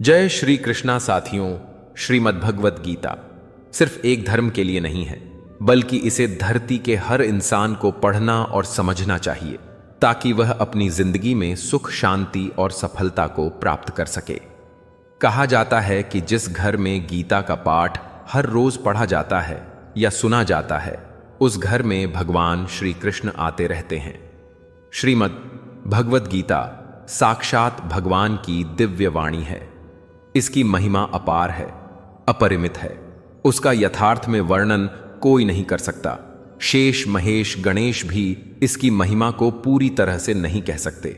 जय श्री कृष्णा साथियों। श्रीमद् भगवत गीता सिर्फ एक धर्म के लिए नहीं है, बल्कि इसे धरती के हर इंसान को पढ़ना और समझना चाहिए ताकि वह अपनी जिंदगी में सुख, शांति और सफलता को प्राप्त कर सके। कहा जाता है कि जिस घर में गीता का पाठ हर रोज पढ़ा जाता है या सुना जाता है, उस घर में भगवान श्री कृष्ण आते रहते हैं। श्रीमद् भगवत गीता साक्षात भगवान की दिव्य वाणी है। इसकी महिमा अपार है, अपरिमित है। उसका यथार्थ में वर्णन कोई नहीं कर सकता। शेष, महेश, गणेश भी इसकी महिमा को पूरी तरह से नहीं कह सकते।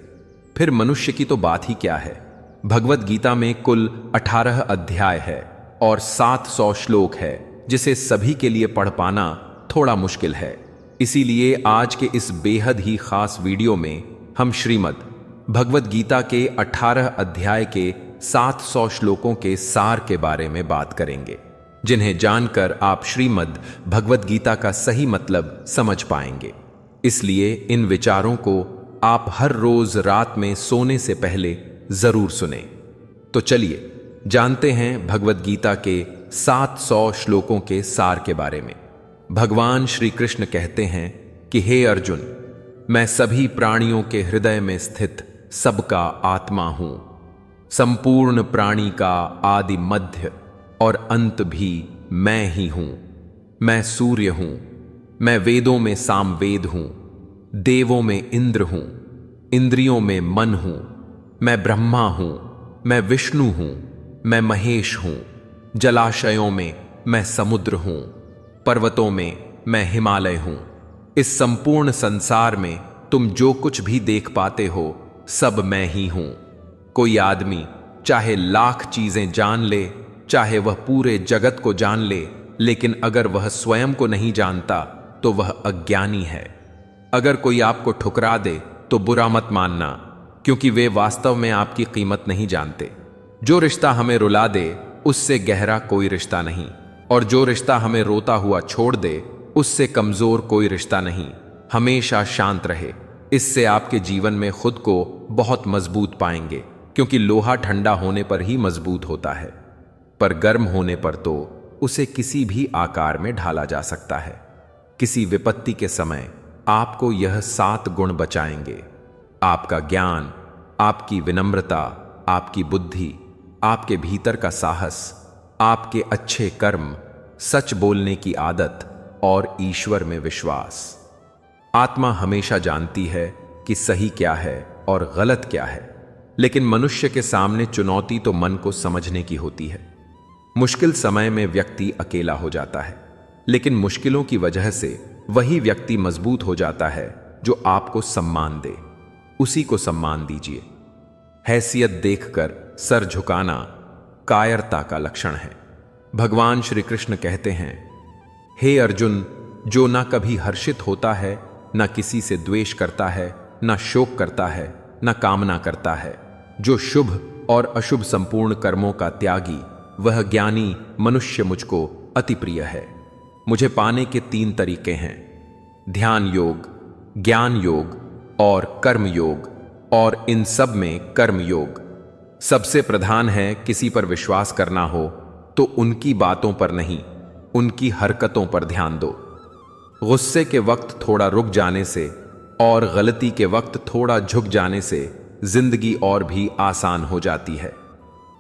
फिर मनुष्य की तो बात ही क्या है। भगवत गीता में कुल 18 अध्याय है और 700 श्लोक है, जिसे सभी के लिए पढ़ पाना थोड़ा मुश्किल है। इसीलिए आज के इस बेहद ही खास वीडियो में हम श्रीमद् भगवत गीता के 18 अध्याय के 700 श्लोकों के सार के बारे में बात करेंगे, जिन्हें जानकर आप श्रीमद् भगवत गीता का सही मतलब समझ पाएंगे। इसलिए इन विचारों को आप हर रोज रात में सोने से पहले जरूर सुने। तो चलिए जानते हैं भगवत गीता के 700 श्लोकों के सार के बारे में। भगवान श्री कृष्ण कहते हैं कि हे अर्जुन, मैं सभी प्राणियों के हृदय में स्थित सबका आत्मा हूं। संपूर्ण प्राणी का आदि, मध्य और अंत भी मैं ही हूं। मैं सूर्य हूं। मैं वेदों में सामवेद हूं। देवों में इंद्र हूं। इंद्रियों में मन हूं। मैं ब्रह्मा हूं। मैं विष्णु हूं। मैं महेश हूं। जलाशयों में मैं समुद्र हूं। पर्वतों में मैं हिमालय हूं। इस संपूर्ण संसार में तुम जो कुछ भी देख पाते हो, सब मैं ही हूं। कोई आदमी चाहे लाख चीजें जान ले, चाहे वह पूरे जगत को जान ले, लेकिन अगर वह स्वयं को नहीं जानता तो वह अज्ञानी है। अगर कोई आपको ठुकरा दे तो बुरा मत मानना, क्योंकि वे वास्तव में आपकी कीमत नहीं जानते। जो रिश्ता हमें रुला दे उससे गहरा कोई रिश्ता नहीं, और जो रिश्ता हमें रोता हुआ छोड़ दे उससे कमजोर कोई रिश्ता नहीं। हमेशा शांत रहे, इससे आपके जीवन में खुद को बहुत मजबूत पाएंगे, क्योंकि लोहा ठंडा होने पर ही मजबूत होता है, पर गर्म होने पर तो उसे किसी भी आकार में ढाला जा सकता है। किसी विपत्ति के समय आपको यह 7 गुण बचाएंगे: आपका ज्ञान, आपकी विनम्रता, आपकी बुद्धि, आपके भीतर का साहस, आपके अच्छे कर्म, सच बोलने की आदत और ईश्वर में विश्वास। आत्मा हमेशा जानती है कि सही क्या है और गलत क्या है, लेकिन मनुष्य के सामने चुनौती तो मन को समझने की होती है। मुश्किल समय में व्यक्ति अकेला हो जाता है, लेकिन मुश्किलों की वजह से वही व्यक्ति मजबूत हो जाता है जो आपको सम्मान दे। उसी को सम्मान दीजिए। हैसियत देखकर सर झुकाना कायरता का लक्षण है। भगवान श्री कृष्ण कहते हैं, हे अर्जुन, जो ना कभी हर्षित होता है, ना किसी से द्वेष करता है, ना शोक करता है, ना कामना करता है, जो शुभ और अशुभ संपूर्ण कर्मों का त्यागी, वह ज्ञानी मनुष्य मुझको अति प्रिय है। मुझे पाने के 3 तरीके हैं: ध्यान योग, ज्ञान योग और कर्म योग, और इन सब में कर्म योग सबसे प्रधान है। किसी पर विश्वास करना हो तो उनकी बातों पर नहीं, उनकी हरकतों पर ध्यान दो। गुस्से के वक्त थोड़ा रुक जाने से और गलती के वक्त थोड़ा झुक जाने से जिंदगी और भी आसान हो जाती है।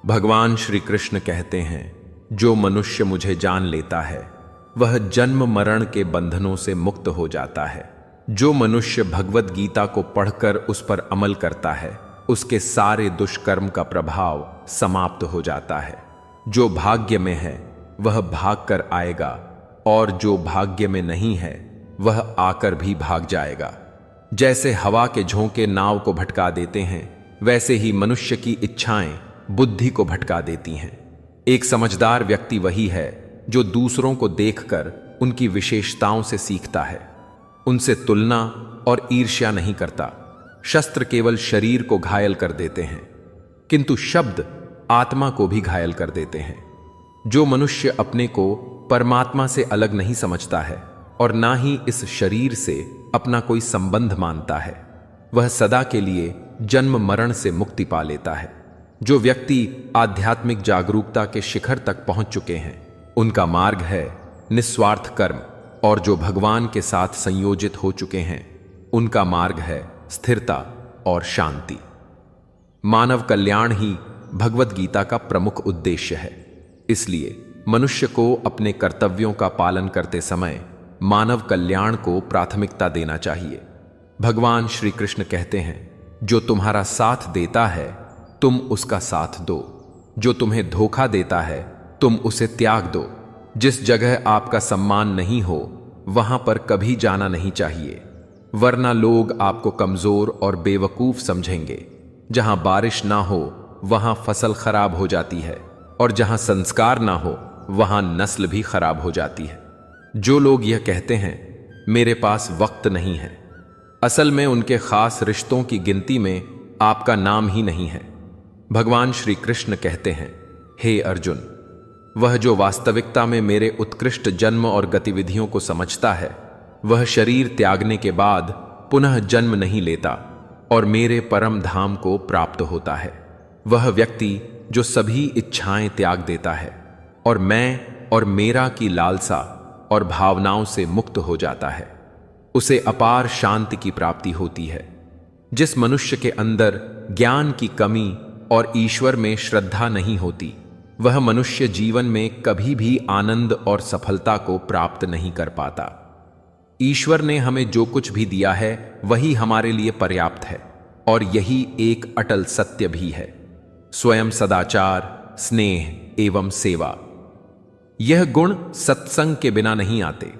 भगवान श्री कृष्ण कहते हैं, जो मनुष्य मुझे जान लेता है वह जन्म मरण के बंधनों से मुक्त हो जाता है। जो मनुष्य भगवत गीता को पढ़कर उस पर अमल करता है, उसके सारे दुष्कर्म का प्रभाव समाप्त हो जाता है। जो भाग्य में है वह भाग कर आएगा, और जो भाग्य में नहीं है वह आकर भी भाग जाएगा। जैसे हवा के झोंके नाव को भटका देते हैं, वैसे ही मनुष्य की इच्छाएं बुद्धि को भटका देती हैं। एक समझदार व्यक्ति वही है जो दूसरों को देखकर उनकी विशेषताओं से सीखता है, उनसे तुलना और ईर्ष्या नहीं करता। शस्त्र केवल शरीर को घायल कर देते हैं, किंतु शब्द आत्मा को भी घायल कर देते हैं। जो मनुष्य अपने को परमात्मा से अलग नहीं समझता है और ना ही इस शरीर से अपना कोई संबंध मानता है, वह सदा के लिए जन्म मरण से मुक्ति पा लेता है। जो व्यक्ति आध्यात्मिक जागरूकता के शिखर तक पहुंच चुके हैं, उनका मार्ग है निस्वार्थ कर्म, और जो भगवान के साथ संयोजित हो चुके हैं, उनका मार्ग है स्थिरता और शांति। मानव कल्याण ही भगवत गीता का प्रमुख उद्देश्य है। इसलिए मनुष्य को अपने कर्तव्यों का पालन करते समय मानव कल्याण को प्राथमिकता देना चाहिए। भगवान श्री कृष्ण कहते हैं, जो तुम्हारा साथ देता है तुम उसका साथ दो, जो तुम्हें धोखा देता है तुम उसे त्याग दो। जिस जगह आपका सम्मान नहीं हो वहां पर कभी जाना नहीं चाहिए, वरना लोग आपको कमजोर और बेवकूफ समझेंगे। जहां बारिश ना हो वहां फसल खराब हो जाती है, और जहां संस्कार ना हो वहां नस्ल भी खराब हो जाती है। जो लोग यह कहते हैं मेरे पास वक्त नहीं है, असल में उनके खास रिश्तों की गिनती में आपका नाम ही नहीं है। भगवान श्री कृष्ण कहते हैं, हे अर्जुन, वह जो वास्तविकता में मेरे उत्कृष्ट जन्म और गतिविधियों को समझता है, वह शरीर त्यागने के बाद पुनः जन्म नहीं लेता और मेरे परम धाम को प्राप्त होता है। वह व्यक्ति जो सभी इच्छाएं त्याग देता है और मैं और मेरा की लालसा और भावनाओं से मुक्त हो जाता है, उसे अपार शांति की प्राप्ति होती है। जिस मनुष्य के अंदर ज्ञान की कमी और ईश्वर में श्रद्धा नहीं होती, वह मनुष्य जीवन में कभी भी आनंद और सफलता को प्राप्त नहीं कर पाता। ईश्वर ने हमें जो कुछ भी दिया है वही हमारे लिए पर्याप्त है, और यही एक अटल सत्य भी है। स्वयं सदाचार, स्नेह एवं सेवा, यह गुण सत्संग के बिना नहीं आते।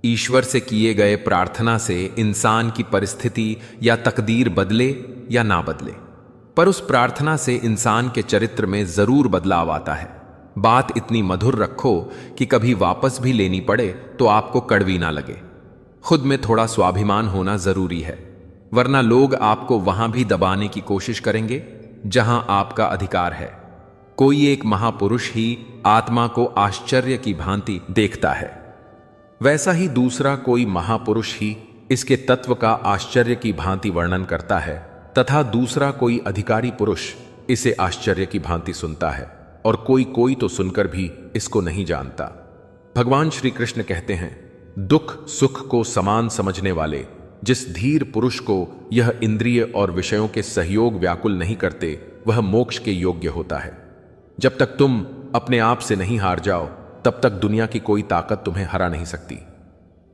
ईश्वर से किए गए प्रार्थना से इंसान की परिस्थिति या तकदीर बदले या ना बदले, पर उस प्रार्थना से इंसान के चरित्र में जरूर बदलाव आता है। बात इतनी मधुर रखो कि कभी वापस भी लेनी पड़े तो आपको कड़वी ना लगे। खुद में थोड़ा स्वाभिमान होना जरूरी है, वरना लोग आपको वहां भी दबाने की कोशिश करेंगे जहां आपका अधिकार है। कोई एक महापुरुष ही आत्मा को आश्चर्य की भांति देखता है, वैसा ही दूसरा कोई महापुरुष ही इसके तत्व का आश्चर्य की भांति वर्णन करता है, तथा दूसरा कोई अधिकारी पुरुष इसे आश्चर्य की भांति सुनता है, और कोई तो सुनकर भी इसको नहीं जानता। भगवान श्री कृष्ण कहते हैं, दुख सुख को समान समझने वाले जिस धीर पुरुष को यह इंद्रिय और विषयों के सहयोग व्याकुल नहीं करते, वह मोक्ष के योग्य होता है। जब तक तुम अपने आप से नहीं हार जाओ, तब तक दुनिया की कोई ताकत तुम्हें हरा नहीं सकती।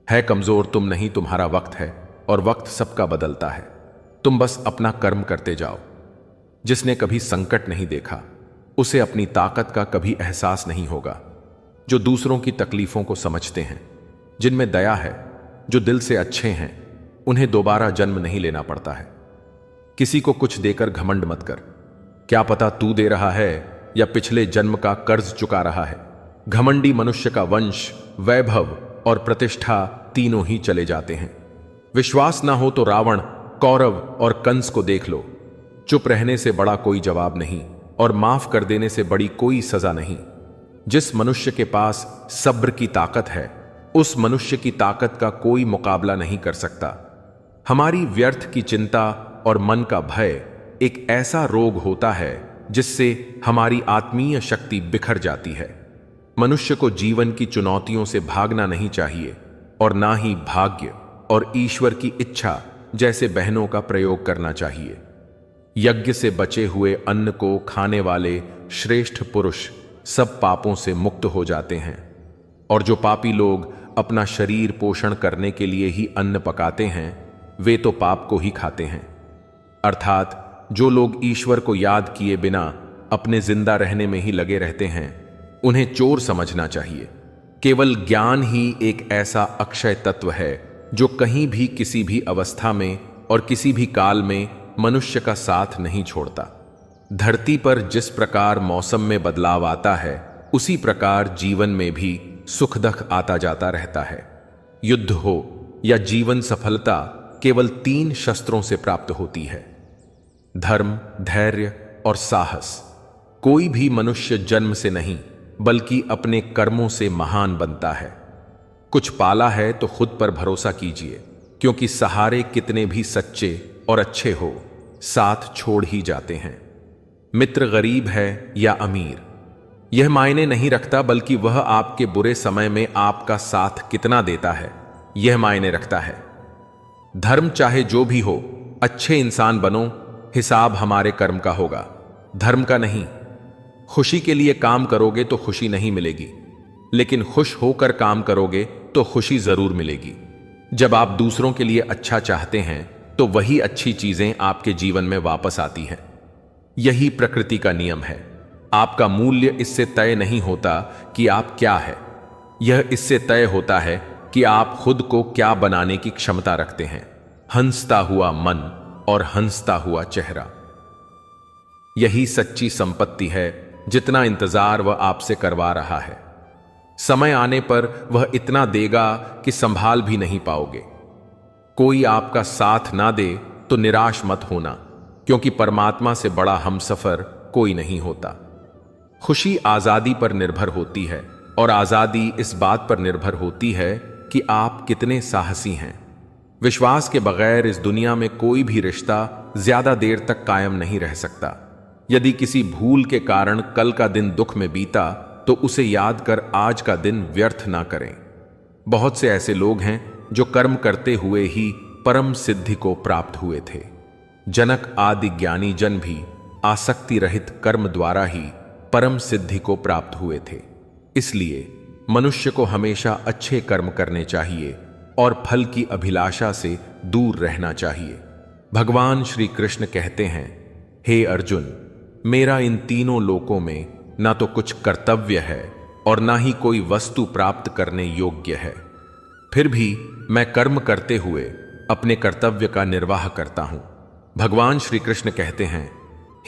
है कमजोर तुम नहीं, तुम्हारा वक्त है, और वक्त सबका बदलता है। तुम बस अपना कर्म करते जाओ। जिसने कभी संकट नहीं देखा, उसे अपनी ताकत का कभी एहसास नहीं होगा। जो दूसरों की तकलीफों को समझते हैं, जिनमें दया है, जो दिल से अच्छे हैं, उन्हें दोबारा जन्म नहीं लेना पड़ता है। किसी को कुछ देकर घमंड मत कर, क्या पता तू दे रहा है या पिछले जन्म का कर्ज चुका रहा है। घमंडी मनुष्य का वंश, वैभव और प्रतिष्ठा तीनों ही चले जाते हैं। विश्वास ना हो तो रावण, कौरव और कंस को देख लो। चुप रहने से बड़ा कोई जवाब नहीं, और माफ कर देने से बड़ी कोई सजा नहीं। जिस मनुष्य के पास सब्र की ताकत है, उस मनुष्य की ताकत का कोई मुकाबला नहीं कर सकता। हमारी व्यर्थ की चिंता और मन का भय एक ऐसा रोग होता है जिससे हमारी आत्मीय शक्ति बिखर जाती है। मनुष्य को जीवन की चुनौतियों से भागना नहीं चाहिए, और ना ही भाग्य और ईश्वर की इच्छा जैसे बहनों का प्रयोग करना चाहिए। यज्ञ से बचे हुए अन्न को खाने वाले श्रेष्ठ पुरुष सब पापों से मुक्त हो जाते हैं, और जो पापी लोग अपना शरीर पोषण करने के लिए ही अन्न पकाते हैं, वे तो पाप को ही खाते हैं। अर्थात जो लोग ईश्वर को याद किए बिना अपने जिंदा रहने में ही लगे रहते हैं, उन्हें चोर समझना चाहिए। केवल ज्ञान ही एक ऐसा अक्षय तत्व है जो कहीं भी, किसी भी अवस्था में और किसी भी काल में मनुष्य का साथ नहीं छोड़ता। धरती पर जिस प्रकार मौसम में बदलाव आता है, उसी प्रकार जीवन में भी सुख दुख आता जाता रहता है। युद्ध हो या जीवन सफलता केवल 3 शस्त्रों से प्राप्त होती है: धर्म, धैर्य और साहस। कोई भी मनुष्य जन्म से नहीं बल्कि अपने कर्मों से महान बनता है। कुछ पाला है तो खुद पर भरोसा कीजिए, क्योंकि सहारे कितने भी सच्चे और अच्छे हो, साथ छोड़ ही जाते हैं। मित्र गरीब है या अमीर, यह मायने नहीं रखता, बल्कि वह आपके बुरे समय में आपका साथ कितना देता है यह मायने रखता है। धर्म चाहे जो भी हो, अच्छे इंसान बनो, हिसाब हमारे कर्म का होगा, धर्म का नहीं। खुशी के लिए काम करोगे तो खुशी नहीं मिलेगी, लेकिन खुश होकर काम करोगे तो खुशी जरूर मिलेगी। जब आप दूसरों के लिए अच्छा चाहते हैं तो वही अच्छी चीजें आपके जीवन में वापस आती हैं। यही प्रकृति का नियम है। आपका मूल्य इससे तय नहीं होता कि आप क्या है, यह इससे तय होता है कि आप खुद को क्या बनाने की क्षमता रखते हैं। हंसता हुआ मन और हंसता हुआ चेहरा, यही सच्ची संपत्ति है। जितना इंतजार वह आपसे करवा रहा है, समय आने पर वह इतना देगा कि संभाल भी नहीं पाओगे। कोई आपका साथ ना दे तो निराश मत होना, क्योंकि परमात्मा से बड़ा हमसफर कोई नहीं होता। खुशी आजादी पर निर्भर होती है, और आजादी इस बात पर निर्भर होती है कि आप कितने साहसी हैं। विश्वास के बगैर इस दुनिया में कोई भी रिश्ता ज्यादा देर तक कायम नहीं रह सकता। यदि किसी भूल के कारण कल का दिन दुख में बीता तो उसे याद कर आज का दिन व्यर्थ ना करें। बहुत से ऐसे लोग हैं जो कर्म करते हुए ही परम सिद्धि को प्राप्त हुए थे। जनक आदि ज्ञानी जन भी आसक्ति रहित कर्म द्वारा ही परम सिद्धि को प्राप्त हुए थे। इसलिए मनुष्य को हमेशा अच्छे कर्म करने चाहिए और फल की अभिलाषा से दूर रहना चाहिए। भगवान श्री कृष्ण कहते हैं, हे अर्जुन, मेरा इन तीनों लोकों में ना तो कुछ कर्तव्य है और ना ही कोई वस्तु प्राप्त करने योग्य है। फिर भी मैं कर्म करते हुए अपने कर्तव्य का निर्वाह करता हूं। भगवान श्री कृष्ण कहते हैं,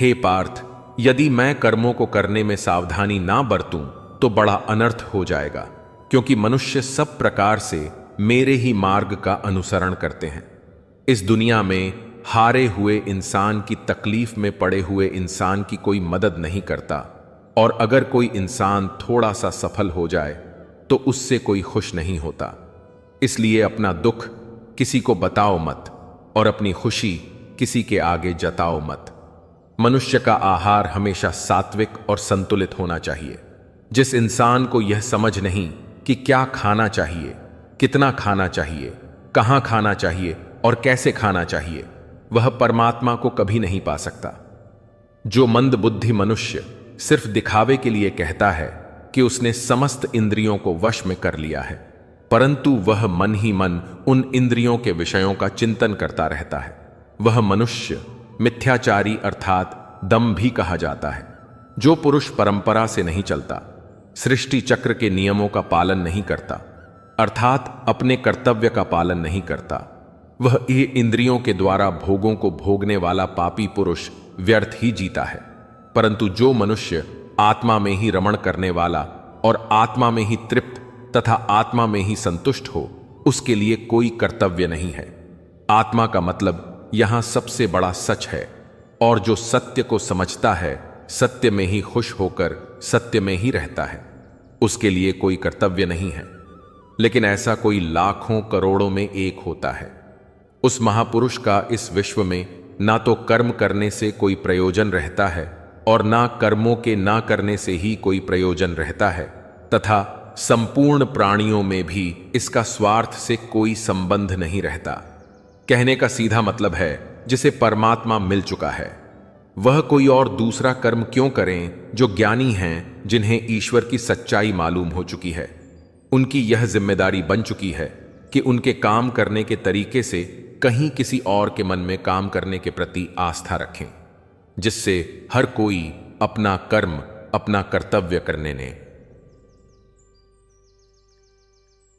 हे पार्थ, यदि मैं कर्मों को करने में सावधानी ना बरतूं तो बड़ा अनर्थ हो जाएगा, क्योंकि मनुष्य सब प्रकार से मेरे ही मार्ग का अनुसरण करते हैं। इस दुनिया में हारे हुए इंसान की तकलीफ में पड़े हुए इंसान की कोई मदद नहीं करता, और अगर कोई इंसान थोड़ा सा सफल हो जाए तो उससे कोई खुश नहीं होता। इसलिए अपना दुख किसी को बताओ मत और अपनी खुशी किसी के आगे जताओ मत। मनुष्य का आहार हमेशा सात्विक और संतुलित होना चाहिए। जिस इंसान को यह समझ नहीं कि क्या खाना चाहिए, कितना खाना चाहिए, कहां खाना चाहिए और कैसे खाना चाहिए, वह परमात्मा को कभी नहीं पा सकता। जो मंद बुद्धि मनुष्य सिर्फ दिखावे के लिए कहता है कि उसने समस्त इंद्रियों को वश में कर लिया है, परंतु वह मन ही मन उन इंद्रियों के विषयों का चिंतन करता रहता है, वह मनुष्य मिथ्याचारी अर्थात दम भी कहा जाता है। जो पुरुष परंपरा से नहीं चलता, सृष्टि चक्र के नियमों का पालन नहीं करता, अर्थात अपने कर्तव्य का पालन नहीं करता, वह ये इंद्रियों के द्वारा भोगों को भोगने वाला पापी पुरुष व्यर्थ ही जीता है। परंतु जो मनुष्य आत्मा में ही रमण करने वाला और आत्मा में ही तृप्त तथा आत्मा में ही संतुष्ट हो, उसके लिए कोई कर्तव्य नहीं है। आत्मा का मतलब यहां सबसे बड़ा सच है, और जो सत्य को समझता है सत्य में ही खुश होकर सत्य में ही रहता है, उसके लिए कोई कर्तव्य नहीं है। लेकिन ऐसा कोई लाखों करोड़ों में एक होता है। उस महापुरुष का इस विश्व में ना तो कर्म करने से कोई प्रयोजन रहता है और ना कर्मों के ना करने से ही कोई प्रयोजन रहता है, तथा संपूर्ण प्राणियों में भी इसका स्वार्थ से कोई संबंध नहीं रहता। कहने का सीधा मतलब है, जिसे परमात्मा मिल चुका है वह कोई और दूसरा कर्म क्यों करें। जो ज्ञानी हैं, जिन्हें ईश्वर की सच्चाई मालूम हो चुकी है, उनकी यह जिम्मेदारी बन चुकी है कि उनके काम करने के तरीके से कहीं किसी और के मन में काम करने के प्रति आस्था रखें, जिससे हर कोई अपना कर्म अपना कर्तव्य करने ने।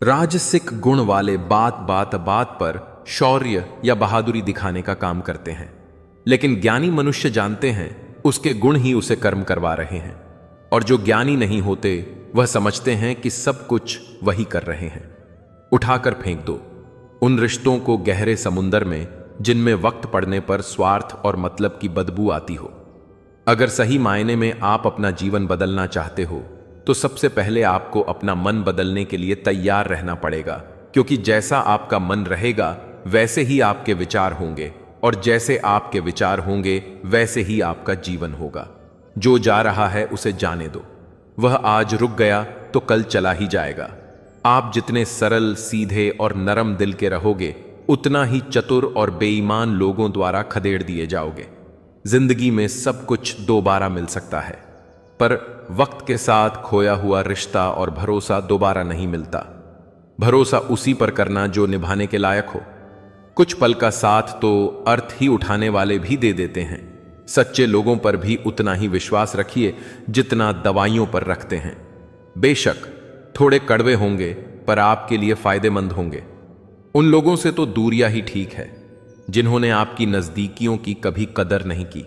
राजसिक गुण वाले बात बात पर शौर्य या बहादुरी दिखाने का काम करते हैं, लेकिन ज्ञानी मनुष्य जानते हैं उसके गुण ही उसे कर्म करवा रहे हैं, और जो ज्ञानी नहीं होते वह समझते हैं कि सब कुछ वही कर रहे हैं। उठाकर फेंक दो उन रिश्तों को गहरे समुंदर में जिनमें वक्त पड़ने पर स्वार्थ और मतलब की बदबू आती हो। अगर सही मायने में आप अपना जीवन बदलना चाहते हो तो सबसे पहले आपको अपना मन बदलने के लिए तैयार रहना पड़ेगा, क्योंकि जैसा आपका मन रहेगा वैसे ही आपके विचार होंगे, और जैसे आपके विचार होंगे वैसे ही आपका जीवन होगा। जो जा रहा है उसे जाने दो। वह आज रुक गया तो कल चला ही जाएगा। आप जितने सरल, सीधे और नरम दिल के रहोगे, उतना ही चतुर और बेईमान लोगों द्वारा खदेड़ दिए जाओगे। जिंदगी में सब कुछ दोबारा मिल सकता है, पर वक्त के साथ खोया हुआ रिश्ता और भरोसा दोबारा नहीं मिलता। भरोसा उसी पर करना जो निभाने के लायक हो। कुछ पल का साथ तो अर्थ ही उठाने वाले भी दे देते हैं। सच्चे लोगों पर भी उतना ही विश्वास रखिए जितना दवाइयों पर रखते हैं। बेशक थोड़े कड़वे होंगे, पर आपके लिए फायदेमंद होंगे। उन लोगों से तो दूरियां ही ठीक है जिन्होंने आपकी नजदीकियों की कभी कदर नहीं की।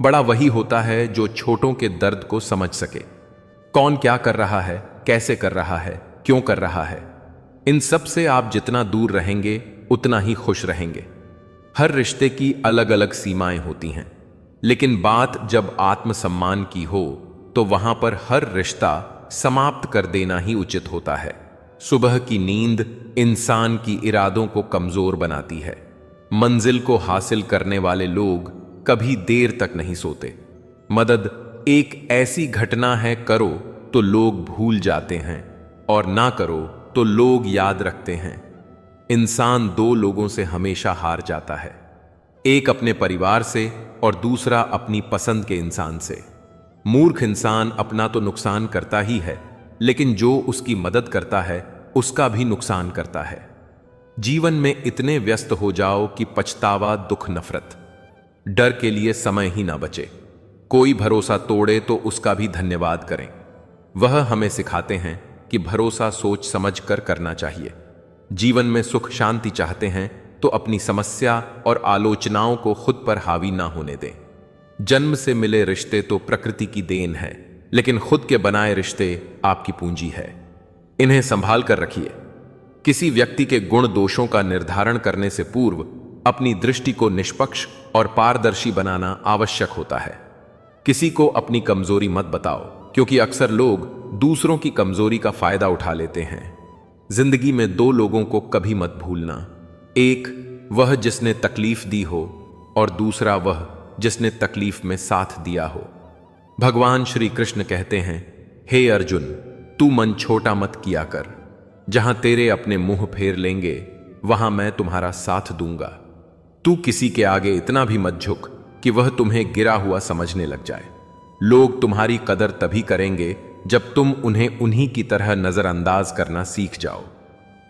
बड़ा वही होता है जो छोटों के दर्द को समझ सके। कौन क्या कर रहा है, कैसे कर रहा है, क्यों कर रहा है, इन सब से आप जितना दूर रहेंगे उतना ही खुश रहेंगे। हर रिश्ते की अलग अलग सीमाएं होती हैं, लेकिन बात जब आत्मसम्मान की हो तो वहां पर हर रिश्ता समाप्त कर देना ही उचित होता है। सुबह की नींद इंसान की इरादों को कमजोर बनाती है। मंजिल को हासिल करने वाले लोग कभी देर तक नहीं सोते। मदद एक ऐसी घटना है, करो तो लोग भूल जाते हैं और ना करो तो लोग याद रखते हैं। इंसान दो लोगों से हमेशा हार जाता है, एक अपने परिवार से और दूसरा अपनी पसंद के इंसान से। मूर्ख इंसान अपना तो नुकसान करता ही है, लेकिन जो उसकी मदद करता है उसका भी नुकसान करता है। जीवन में इतने व्यस्त हो जाओ कि पछतावा, दुख, नफरत, डर के लिए समय ही ना बचे। कोई भरोसा तोड़े तो उसका भी धन्यवाद करें। वह हमें सिखाते हैं कि भरोसा सोच समझ कर करना चाहिए। जीवन में सुख शांति चाहते हैं तो अपनी समस्या और आलोचनाओं को खुद पर हावी ना होने दें। जन्म से मिले रिश्ते तो प्रकृति की देन है, लेकिन खुद के बनाए रिश्ते आपकी पूंजी है। इन्हें संभाल कर रखिए। किसी व्यक्ति के गुण दोषों का निर्धारण करने से पूर्व अपनी दृष्टि को निष्पक्ष और पारदर्शी बनाना आवश्यक होता है। किसी को अपनी कमजोरी मत बताओ, क्योंकि अक्सर लोग दूसरों की कमजोरी का फायदा उठा लेते हैं। जिंदगी में दो लोगों को कभी मत भूलना, एक वह जिसने तकलीफ दी हो और दूसरा वह जिसने तकलीफ में साथ दिया हो। भगवान श्री कृष्ण कहते हैं, हे अर्जुन, तू मन छोटा मत किया कर। जहां तेरे अपने मुंह फेर लेंगे वहां मैं तुम्हारा साथ दूंगा। तू किसी के आगे इतना भी मत झुक कि वह तुम्हें गिरा हुआ समझने लग जाए। लोग तुम्हारी कदर तभी करेंगे जब तुम उन्हें उन्हीं की तरह नजरअंदाज करना सीख जाओ।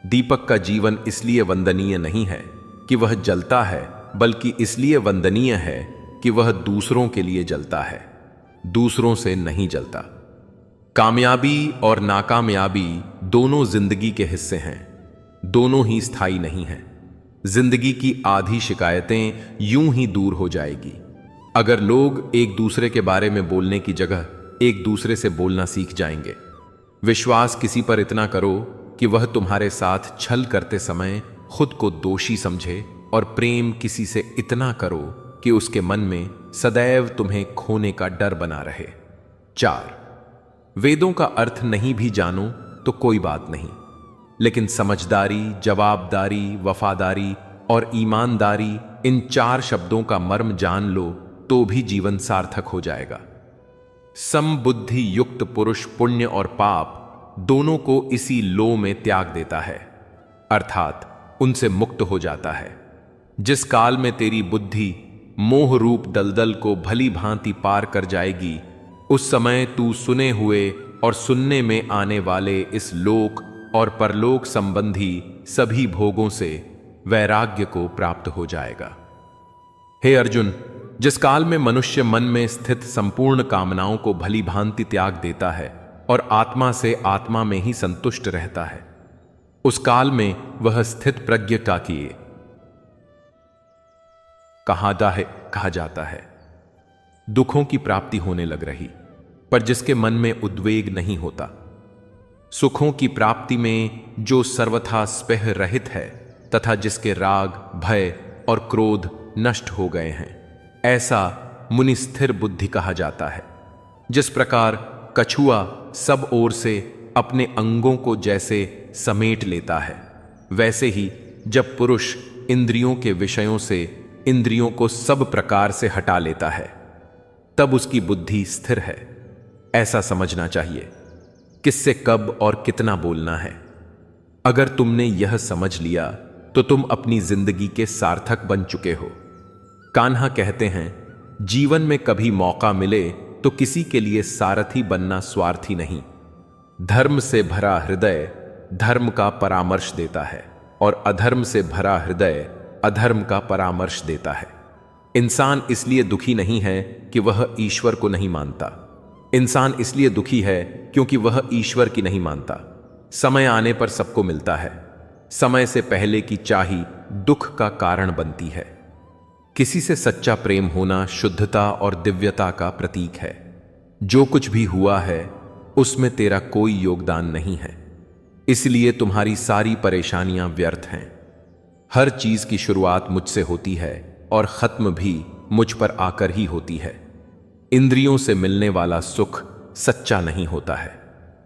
दीपक का जीवन इसलिए वंदनीय नहीं है कि वह जलता है, बल्कि इसलिए वंदनीय है कि वह दूसरों के लिए जलता है, दूसरों से नहीं जलता। कामयाबी और नाकामयाबी दोनों जिंदगी के हिस्से हैं, दोनों ही स्थायी नहीं हैं। जिंदगी की आधी शिकायतें यूं ही दूर हो जाएगी अगर लोग एक दूसरे के बारे में बोलने की जगह एक दूसरे से बोलना सीख जाएंगे। विश्वास किसी पर इतना करो कि वह तुम्हारे साथ छल करते समय खुद को दोषी समझे, और प्रेम किसी से इतना करो कि उसके मन में सदैव तुम्हें खोने का डर बना रहे। 4. वेदों का अर्थ नहीं भी जानो तो कोई बात नहीं, लेकिन समझदारी, जवाबदारी, वफादारी और ईमानदारी, इन 4 शब्दों का मर्म जान लो तो भी जीवन सार्थक हो जाएगा। समबुद्धि युक्त पुरुष पुण्य और पाप दोनों को इसी लो में त्याग देता है, अर्थात उनसे मुक्त हो जाता है। जिस काल में तेरी बुद्धि मोह रूप दलदल को भली भांति पार कर जाएगी, उस समय तू सुने हुए और सुनने में आने वाले इस लोक और परलोक संबंधी सभी भोगों से वैराग्य को प्राप्त हो जाएगा। हे अर्जुन, जिस काल में मनुष्य मन में स्थित संपूर्ण कामनाओं को भली भांति त्याग देता है और आत्मा से आत्मा में ही संतुष्ट रहता है, उस काल में वह स्थित प्रज्ञ का किए कहा जाता है। दुखों की प्राप्ति होने लग रही, पर जिसके मन में उद्वेग नहीं होता। सुखों की प्राप्ति में जो सर्वथा स्पेह रहित है तथा जिसके राग, भय और क्रोध नष्ट हो गए हैं, ऐसा मुनि स्थिर बुद्धि कहा जाता है। जिस प्रकार कछुआ सब ओर से अपने अंगों को जैसे समेट लेता है, वैसे ही जब पुरुष इंद्रियों के विषयों से इंद्रियों को सब प्रकार से हटा लेता है, तब उसकी बुद्धि स्थिर है। ऐसा समझना चाहिए किससे कब और कितना बोलना है। अगर तुमने यह समझ लिया तो तुम अपनी जिंदगी के सार्थक बन चुके हो। कान्हा कहते हैं, जीवन में कभी मौका मिले तो किसी के लिए सारथी बनना स्वार्थी नहीं। धर्म से भरा हृदय धर्म का परामर्श देता है और अधर्म से भरा हृदय अधर्म का परामर्श देता है। इंसान इसलिए दुखी नहीं है कि वह ईश्वर को नहीं मानता। इंसान इसलिए दुखी है क्योंकि वह ईश्वर की नहीं मानता। समय आने पर सबको मिलता है। समय से पहले की चाही दुख का कारण बनती है। किसी से सच्चा प्रेम होना शुद्धता और दिव्यता का प्रतीक है। जो कुछ भी हुआ है उसमें तेरा कोई योगदान नहीं है, इसलिए तुम्हारी सारी परेशानियां व्यर्थ हैं। हर चीज की शुरुआत मुझसे होती है और खत्म भी मुझ पर आकर ही होती है। इंद्रियों से मिलने वाला सुख सच्चा नहीं होता है।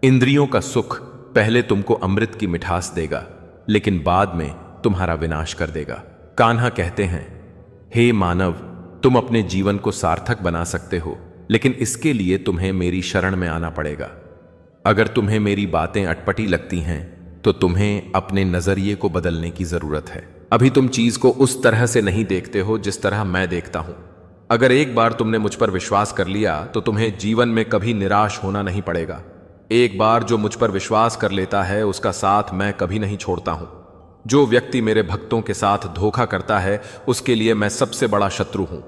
इंद्रियों का सुख पहले तुमको अमृत की मिठास देगा, लेकिन बाद में तुम्हारा विनाश कर देगा। कान्हा कहते हैं, हे मानव, तुम अपने जीवन को सार्थक बना सकते हो, लेकिन इसके लिए तुम्हें मेरी शरण में आना पड़ेगा। अगर तुम्हें मेरी बातें अटपटी लगती हैं तो तुम्हें अपने नजरिए को बदलने की जरूरत है। अभी तुम चीज को उस तरह से नहीं देखते हो जिस तरह मैं देखता हूं। अगर एक बार तुमने मुझ पर विश्वास कर लिया तो तुम्हें जीवन में कभी निराश होना नहीं पड़ेगा। एक बार जो मुझ पर विश्वास कर लेता है उसका साथ मैं कभी नहीं छोड़ता हूं। जो व्यक्ति मेरे भक्तों के साथ धोखा करता है उसके लिए मैं सबसे बड़ा शत्रु हूं।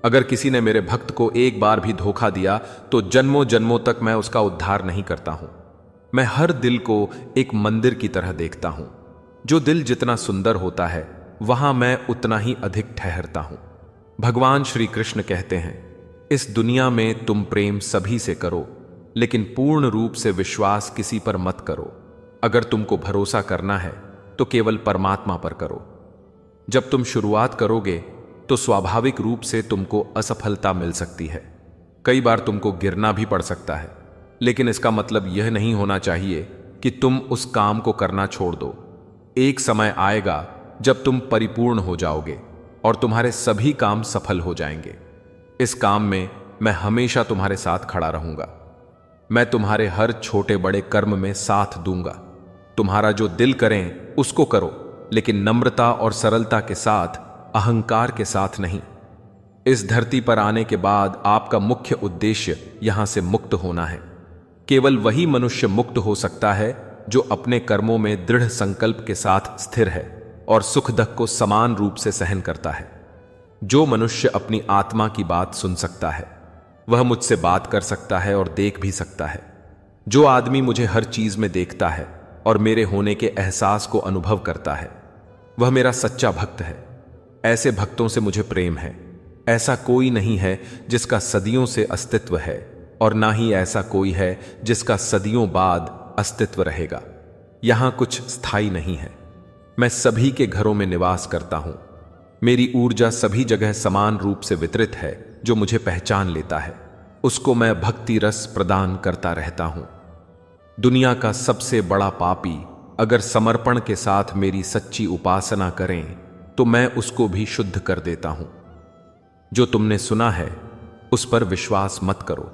अगर किसी ने मेरे भक्त को एक बार भी धोखा दिया तो जन्मों जन्मों तक मैं उसका उद्धार नहीं करता हूं। मैं हर दिल को एक मंदिर की तरह देखता हूं। जो दिल जितना सुंदर होता है वहां मैं उतना ही अधिक ठहरता हूं। भगवान श्री कृष्ण कहते हैं, इस दुनिया में तुम प्रेम सभी से करो, लेकिन पूर्ण रूप से विश्वास किसी पर मत करो। अगर तुमको भरोसा करना है तो केवल परमात्मा पर करो। जब तुम शुरुआत करोगे तो स्वाभाविक रूप से तुमको असफलता मिल सकती है। कई बार तुमको गिरना भी पड़ सकता है, लेकिन इसका मतलब यह नहीं होना चाहिए कि तुम उस काम को करना छोड़ दो। एक समय आएगा जब तुम परिपूर्ण हो जाओगे और तुम्हारे सभी काम सफल हो जाएंगे। इस काम में मैं हमेशा तुम्हारे साथ खड़ा रहूंगा। मैं तुम्हारे हर छोटे बड़े कर्म में साथ दूंगा। तुम्हारा जो दिल करें उसको करो, लेकिन नम्रता और सरलता के साथ, अहंकार के साथ नहीं। इस धरती पर आने के बाद आपका मुख्य उद्देश्य यहां से मुक्त होना है। केवल वही मनुष्य मुक्त हो सकता है जो अपने कर्मों में दृढ़ संकल्प के साथ स्थिर है और सुख दुख को समान रूप से सहन करता है। जो मनुष्य अपनी आत्मा की बात सुन सकता है वह मुझसे बात कर सकता है और देख भी सकता है। जो आदमी मुझे हर चीज में देखता है और मेरे होने के एहसास को अनुभव करता है वह मेरा सच्चा भक्त है। ऐसे भक्तों से मुझे प्रेम है। ऐसा कोई नहीं है जिसका सदियों से अस्तित्व है और ना ही ऐसा कोई है जिसका सदियों बाद अस्तित्व रहेगा। यहां कुछ स्थायी नहीं है। मैं सभी के घरों में निवास करता हूं। मेरी ऊर्जा सभी जगह समान रूप से वितरित है। जो मुझे पहचान लेता है उसको मैं भक्ति रस प्रदान करता रहता हूं। दुनिया का सबसे बड़ा पापी अगर समर्पण के साथ मेरी सच्ची उपासना करें तो मैं उसको भी शुद्ध कर देता हूं। जो तुमने सुना है उस पर विश्वास मत करो।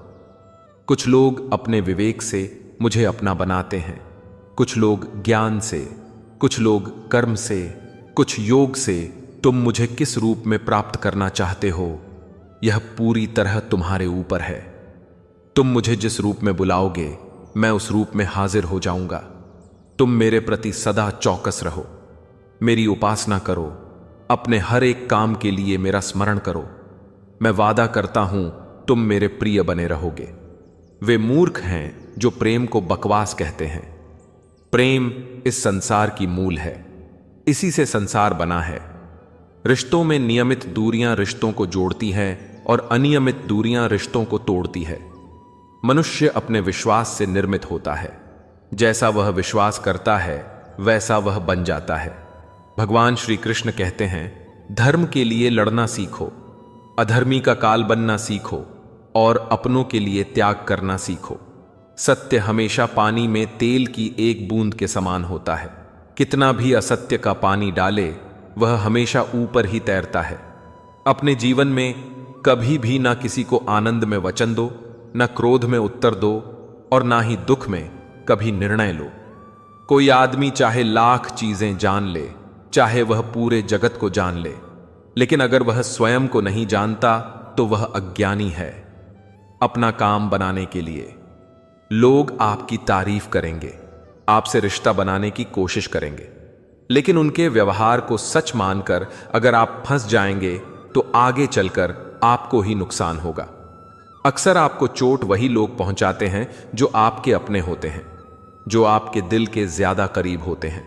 कुछ लोग अपने विवेक से मुझे अपना बनाते हैं, कुछ लोग ज्ञान से, कुछ लोग कर्म से, कुछ योग से। तुम मुझे किस रूप में प्राप्त करना चाहते हो यह पूरी तरह तुम्हारे ऊपर है। तुम मुझे जिस रूप में बुलाओगे मैं उस रूप में हाजिर हो जाऊंगा। तुम मेरे प्रति सदा चौकस रहो, मेरी उपासना करो, अपने हर एक काम के लिए मेरा स्मरण करो। मैं वादा करता हूं तुम मेरे प्रिय बने रहोगे। वे मूर्ख हैं जो प्रेम को बकवास कहते हैं। प्रेम इस संसार की मूल है, इसी से संसार बना है। रिश्तों में नियमित दूरियां रिश्तों को जोड़ती हैं और अनियमित दूरियां रिश्तों को तोड़ती है। मनुष्य अपने विश्वास से निर्मित होता है। जैसा वह विश्वास करता है वैसा वह बन जाता है। भगवान श्री कृष्ण कहते हैं, धर्म के लिए लड़ना सीखो, अधर्मी का काल बनना सीखो और अपनों के लिए त्याग करना सीखो। सत्य हमेशा पानी में तेल की एक बूंद के समान होता है। कितना भी असत्य का पानी डाले वह हमेशा ऊपर ही तैरता है। अपने जीवन में कभी भी ना किसी को आनंद में वचन दो, ना क्रोध में उत्तर दो, और ना ही दुख में कभी निर्णय लो। कोई आदमी चाहे लाख चीजें जान ले, चाहे वह पूरे जगत को जान ले, लेकिन अगर वह स्वयं को नहीं जानता तो वह अज्ञानी है। अपना काम बनाने के लिए लोग आपकी तारीफ करेंगे, आपसे रिश्ता बनाने की कोशिश करेंगे, लेकिन उनके व्यवहार को सच मानकर अगर आप फंस जाएंगे तो आगे चलकर आपको ही नुकसान होगा। अक्सर आपको चोट वही लोग पहुंचाते हैं जो आपके अपने होते हैं, जो आपके दिल के ज्यादा करीब होते हैं।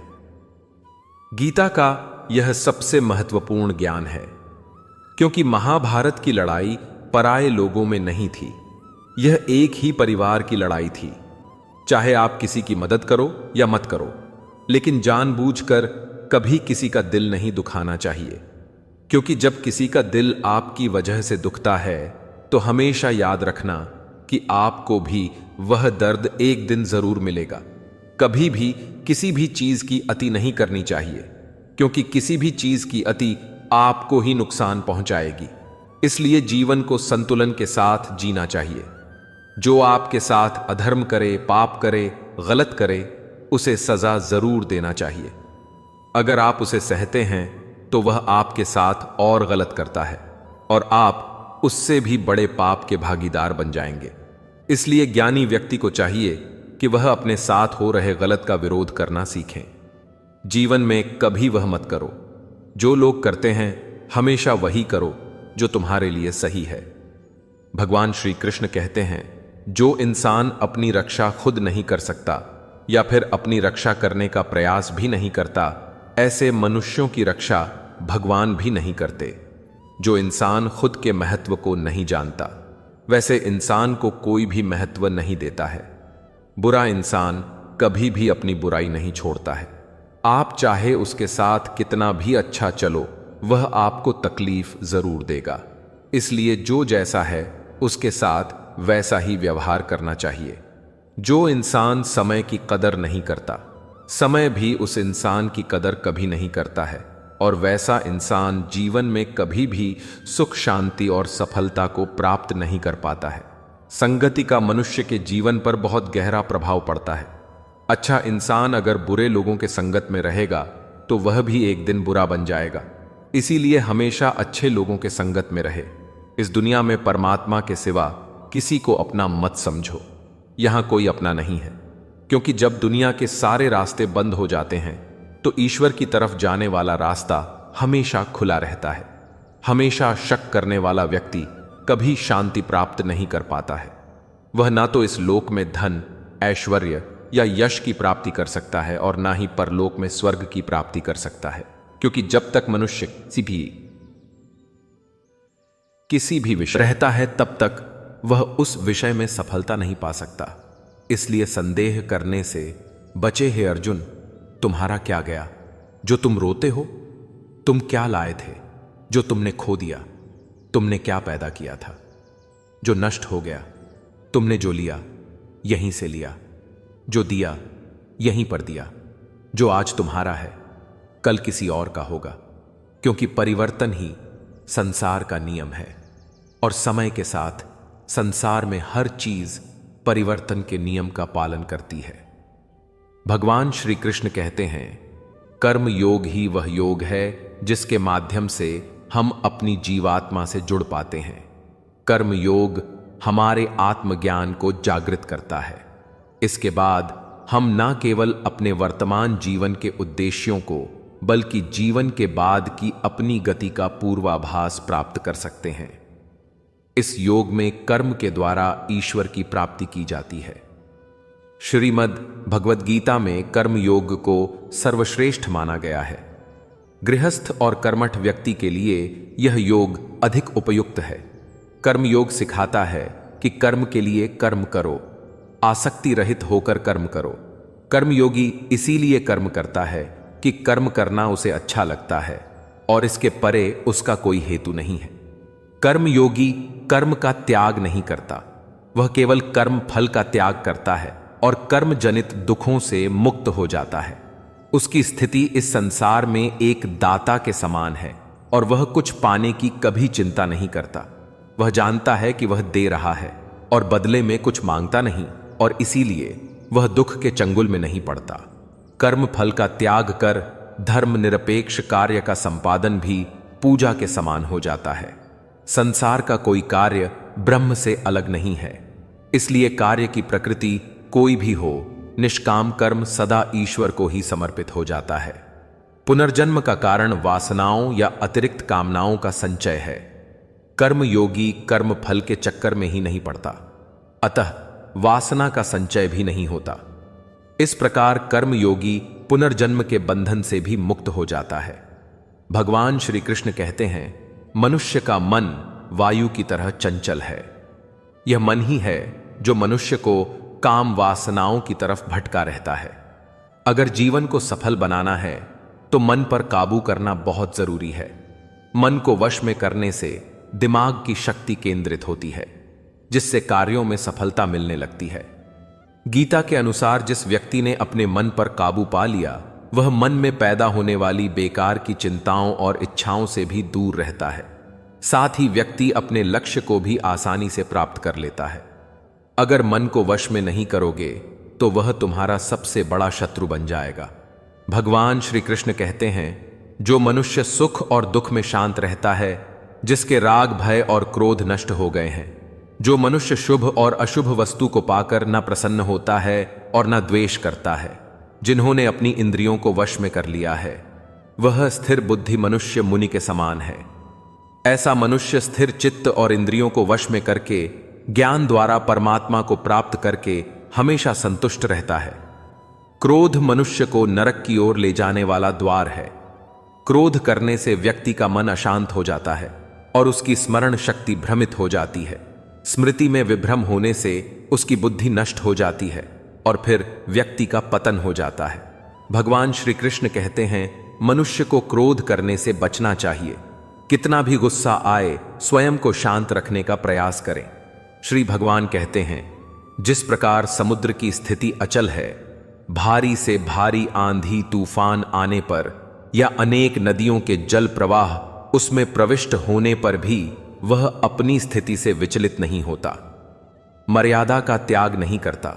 गीता का यह सबसे महत्वपूर्ण ज्ञान है, क्योंकि महाभारत की लड़ाई पराये लोगों में नहीं थी, यह एक ही परिवार की लड़ाई थी। चाहे आप किसी की मदद करो या मत करो, लेकिन जानबूझकर कभी किसी का दिल नहीं दुखाना चाहिए, क्योंकि जब किसी का दिल आपकी वजह से दुखता है तो हमेशा याद रखना कि आपको भी वह दर्द एक दिन जरूर मिलेगा। कभी भी किसी भी चीज की अति नहीं करनी चाहिए, क्योंकि किसी भी चीज की अति आपको ही नुकसान पहुंचाएगी। इसलिए जीवन को संतुलन के साथ जीना चाहिए। जो आपके साथ अधर्म करे, पाप करे, गलत करे, उसे सजा जरूर देना चाहिए। अगर आप उसे सहते हैं तो वह आपके साथ और गलत करता है और आप उससे भी बड़े पाप के भागीदार बन जाएंगे। इसलिए ज्ञानी व्यक्ति को चाहिए कि वह अपने साथ हो रहे गलत का विरोध करना सीखें। जीवन में कभी वह मत करो जो लोग करते हैं, हमेशा वही करो जो तुम्हारे लिए सही है। भगवान श्री कृष्ण कहते हैं, जो इंसान अपनी रक्षा खुद नहीं कर सकता या फिर अपनी रक्षा करने का प्रयास भी नहीं करता, ऐसे मनुष्यों की रक्षा भगवान भी नहीं करते। जो इंसान खुद के महत्व को नहीं जानता, वैसे इंसान को कोई भी महत्व नहीं देता है। बुरा इंसान कभी भी अपनी बुराई नहीं छोड़ता है। आप चाहे उसके साथ कितना भी अच्छा चलो, वह आपको तकलीफ जरूर देगा। इसलिए जो जैसा है उसके साथ वैसा ही व्यवहार करना चाहिए। जो इंसान समय की कदर नहीं करता, समय भी उस इंसान की कदर कभी नहीं करता है, और वैसा इंसान जीवन में कभी भी सुख, शांति और सफलता को प्राप्त नहीं कर पाता है। संगति का मनुष्य के जीवन पर बहुत गहरा प्रभाव पड़ता है। अच्छा इंसान अगर बुरे लोगों के संगत में रहेगा तो वह भी एक दिन बुरा बन जाएगा। इसीलिए हमेशा अच्छे लोगों के संगत में रहे। इस दुनिया में परमात्मा के सिवा किसी को अपना मत समझो। यहां कोई अपना नहीं है, क्योंकि जब दुनिया के सारे रास्ते बंद हो जाते हैं तो ईश्वर की तरफ जाने वाला रास्ता हमेशा खुला रहता है। हमेशा शक करने वाला व्यक्ति कभी शांति प्राप्त नहीं कर पाता है। वह ना तो इस लोक में धन, ऐश्वर्य या यश की प्राप्ति कर सकता है और ना ही परलोक में स्वर्ग की प्राप्ति कर सकता है, क्योंकि जब तक मनुष्य किसी भी विषय रहता है तब तक वह उस विषय में सफलता नहीं पा सकता। इसलिए संदेह करने से बचे हे अर्जुन। तुम्हारा क्या गया जो तुम रोते हो? तुम क्या लाए थे जो तुमने खो दिया? तुमने क्या पैदा किया था जो नष्ट हो गया? तुमने जो लिया यहीं से लिया, जो दिया यहीं पर दिया। जो आज तुम्हारा है कल किसी और का होगा, क्योंकि परिवर्तन ही संसार का नियम है, और समय के साथ संसार में हर चीज परिवर्तन के नियम का पालन करती है। भगवान श्री कृष्ण कहते हैं, कर्म योग ही वह योग है जिसके माध्यम से हम अपनी जीवात्मा से जुड़ पाते हैं। कर्म योग हमारे आत्मज्ञान को जागृत करता है। इसके बाद हम न केवल अपने वर्तमान जीवन के उद्देश्यों को, बल्कि जीवन के बाद की अपनी गति का पूर्वाभास प्राप्त कर सकते हैं। इस योग में कर्म के द्वारा ईश्वर की प्राप्ति की जाती है। श्रीमद् भगवद गीता में कर्म योग को सर्वश्रेष्ठ माना गया है। गृहस्थ और कर्मठ व्यक्ति के लिए यह योग अधिक उपयुक्त है। कर्म योग सिखाता है कि कर्म के लिए कर्म करो, आसक्ति रहित होकर कर्म करो। कर्मयोगी इसीलिए कर्म करता है कि कर्म करना उसे अच्छा लगता है और इसके परे उसका कोई हेतु नहीं है। कर्मयोगी कर्म का त्याग नहीं करता, वह केवल कर्म फल का त्याग करता है और कर्म जनित दुखों से मुक्त हो जाता है। उसकी स्थिति इस संसार में एक दाता के समान है और वह कुछ पाने की कभी चिंता नहीं करता। वह जानता है कि वह दे रहा है और बदले में कुछ मांगता नहीं, और इसीलिए वह दुख के चंगुल में नहीं पड़ता। कर्म फल का त्याग कर धर्म निरपेक्ष कार्य का संपादन भी पूजा के समान हो जाता है। संसार का कोई कार्य ब्रह्म से अलग नहीं है, इसलिए कार्य की प्रकृति कोई भी हो, निष्काम कर्म सदा ईश्वर को ही समर्पित हो जाता है। पुनर्जन्म का कारण वासनाओं या अतिरिक्त कामनाओं का संचय है। कर्म योगी कर्म फल के चक्कर में ही नहीं पड़ता, अतः वासना का संचय भी नहीं होता। इस प्रकार कर्म योगी पुनर्जन्म के बंधन से भी मुक्त हो जाता है। भगवान श्री कृष्ण कहते हैं, मनुष्य का मन वायु की तरह चंचल है। यह मन ही है जो मनुष्य को काम वासनाओं की तरफ भटका रहता है। अगर जीवन को सफल बनाना है तो मन पर काबू करना बहुत जरूरी है। मन को वश में करने से दिमाग की शक्ति केंद्रित होती है, जिससे कार्यों में सफलता मिलने लगती है। गीता के अनुसार जिस व्यक्ति ने अपने मन पर काबू पा लिया, वह मन में पैदा होने वाली बेकार की चिंताओं और इच्छाओं से भी दूर रहता है। साथ ही व्यक्ति अपने लक्ष्य को भी आसानी से प्राप्त कर लेता है। अगर मन को वश में नहीं करोगे तो वह तुम्हारा सबसे बड़ा शत्रु बन जाएगा। भगवान श्री कृष्ण कहते हैं, जो मनुष्य सुख और दुख में शांत रहता है, जिसके राग भय और क्रोध नष्ट हो गए हैं, जो मनुष्य शुभ और अशुभ वस्तु को पाकर न प्रसन्न होता है और न द्वेष करता है, जिन्होंने अपनी इंद्रियों को वश में कर लिया है, वह स्थिर बुद्धि मनुष्य मुनि के समान है। ऐसा मनुष्य स्थिर चित्त और इंद्रियों को वश में करके ज्ञान द्वारा परमात्मा को प्राप्त करके हमेशा संतुष्ट रहता है। क्रोध मनुष्य को नरक की ओर ले जाने वाला द्वार है। क्रोध करने से व्यक्ति का मन अशांत हो जाता है और उसकी स्मरण शक्ति भ्रमित हो जाती है। स्मृति में विभ्रम होने से उसकी बुद्धि नष्ट हो जाती है और फिर व्यक्ति का पतन हो जाता है। भगवान श्री कृष्ण कहते हैं, मनुष्य को क्रोध करने से बचना चाहिए। कितना भी गुस्सा आए, स्वयं को शांत रखने का प्रयास करें। श्री भगवान कहते हैं, जिस प्रकार समुद्र की स्थिति अचल है, भारी से भारी आंधी तूफान आने पर या अनेक नदियों के जल प्रवाह उसमें प्रविष्ट होने पर भी वह अपनी स्थिति से विचलित नहीं होता, मर्यादा का त्याग नहीं करता,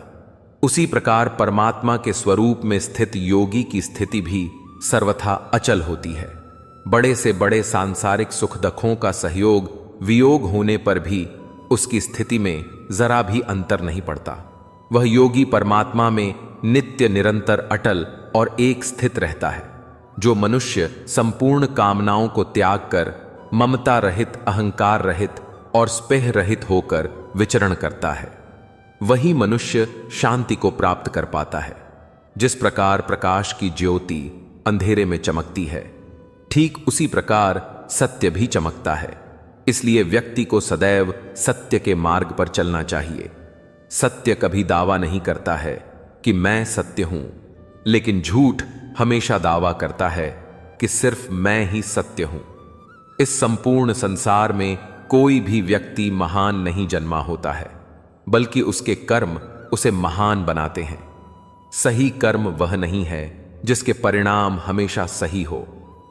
उसी प्रकार परमात्मा के स्वरूप में स्थित योगी की स्थिति भी सर्वथा अचल होती है। बड़े से बड़े सांसारिक सुख दुखों का सहयोग वियोग होने पर भी उसकी स्थिति में जरा भी अंतर नहीं पड़ता। वह योगी परमात्मा में नित्य निरंतर अटल और एक स्थित रहता है। जो मनुष्य संपूर्ण कामनाओं को त्याग कर ममता रहित, अहंकार रहित और स्पेह रहित होकर विचरण करता है, वही मनुष्य शांति को प्राप्त कर पाता है। जिस प्रकार प्रकाश की ज्योति अंधेरे में चमकती है, ठीक उसी प्रकार सत्य भी चमकता है। इसलिए व्यक्ति को सदैव सत्य के मार्ग पर चलना चाहिए। सत्य कभी दावा नहीं करता है कि मैं सत्य हूं, लेकिन झूठ हमेशा दावा करता है कि सिर्फ मैं ही सत्य हूं। इस संपूर्ण संसार में कोई भी व्यक्ति महान नहीं जन्मा होता है, बल्कि उसके कर्म उसे महान बनाते हैं। सही कर्म वह नहीं है जिसके परिणाम हमेशा सही हो,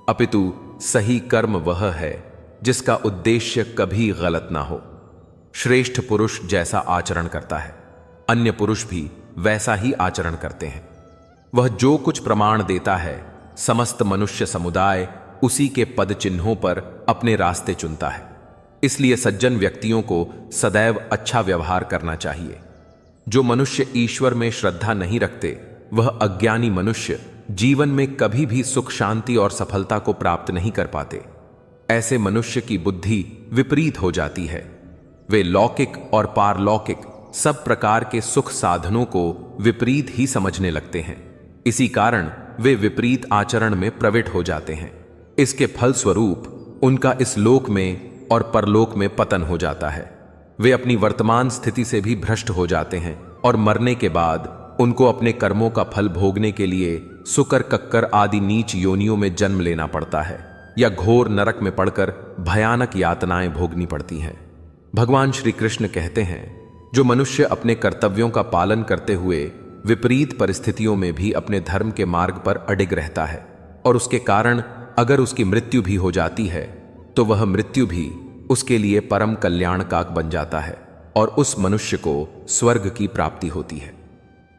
अपितु सही कर्म वह है जिसका उद्देश्य कभी गलत ना हो। श्रेष्ठ पुरुष जैसा आचरण करता है, अन्य पुरुष भी वैसा ही आचरण करते हैं। वह जो कुछ प्रमाण देता है, समस्त मनुष्य समुदाय उसी के पद चिन्हों पर अपने रास्ते चुनता है। इसलिए सज्जन व्यक्तियों को सदैव अच्छा व्यवहार करना चाहिए। जो मनुष्य ईश्वर में श्रद्धा नहीं रखते, वह अज्ञानी मनुष्य जीवन में कभी भी सुख शांति और सफलता को प्राप्त नहीं कर पाते। ऐसे मनुष्य की बुद्धि विपरीत हो जाती है। वे लौकिक और पारलौकिक सब प्रकार के सुख साधनों को विपरीत ही समझने लगते हैं। इसी कारण वे विपरीत आचरण में प्रवृत्त हो जाते हैं। इसके फलस्वरूप उनका इस लोक में और परलोक में पतन हो जाता है। वे अपनी वर्तमान स्थिति से भी भ्रष्ट हो जाते हैं और मरने के बाद उनको अपने कर्मों का फल भोगने के लिए सुकर, कक्कर आदि नीच योनियों में जन्म लेना पड़ता है या घोर नरक में पड़कर भयानक यातनाएं भोगनी पड़ती हैं। भगवान श्री कृष्ण कहते हैं, जो मनुष्य अपने कर्तव्यों का पालन करते हुए विपरीत परिस्थितियों में भी अपने धर्म के मार्ग पर अडिग रहता है और उसके कारण अगर उसकी मृत्यु भी हो जाती है, तो वह मृत्यु भी उसके लिए परम कल्याणकारक बन जाता है और उस मनुष्य को स्वर्ग की प्राप्ति होती है।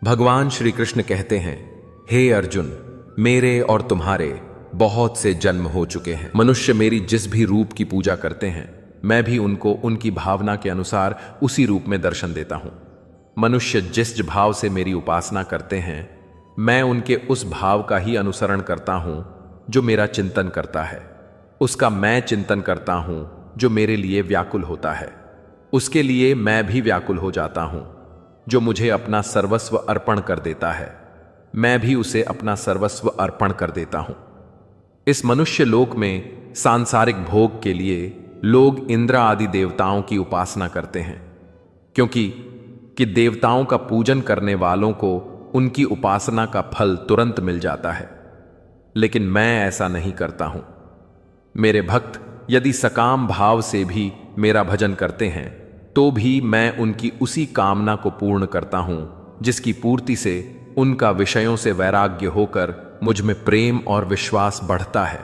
भगवान श्री कृष्ण कहते हैं, हे अर्जुन, मेरे और तुम्हारे बहुत से जन्म हो चुके हैं। मनुष्य मेरी जिस भी रूप की पूजा करते हैं, मैं भी उनको उनकी भावना के अनुसार उसी रूप में दर्शन देता हूं। मनुष्य जिस भाव से मेरी उपासना करते हैं, मैं उनके उस भाव का ही अनुसरण करता हूं जो मेरा चिंतन करता है। उसका मैं चिंतन करता हूं जो मेरे लिए व्याकुल होता है। उसके लिए मैं भी व्याकुल हो जाता हूं। जो मुझे अपना सर्वस्व अर्पण कर देता है, मैं भी उसे अपना सर्वस्व अर्पण कर देता हूं। इस मनुष्य लोक में सांसारिक भोग के लिए लोग इंद्र आदि देवताओं की उपासना करते हैं, क्योंकि देवताओं का पूजन करने वालों को उनकी उपासना का फल तुरंत मिल जाता है। लेकिन मैं ऐसा नहीं करता हूं। मेरे भक्त यदि सकाम भाव से भी मेरा भजन करते हैं, तो भी मैं उनकी उसी कामना को पूर्ण करता हूं जिसकी पूर्ति से उनका विषयों से वैराग्य होकर मुझ में प्रेम और विश्वास बढ़ता है।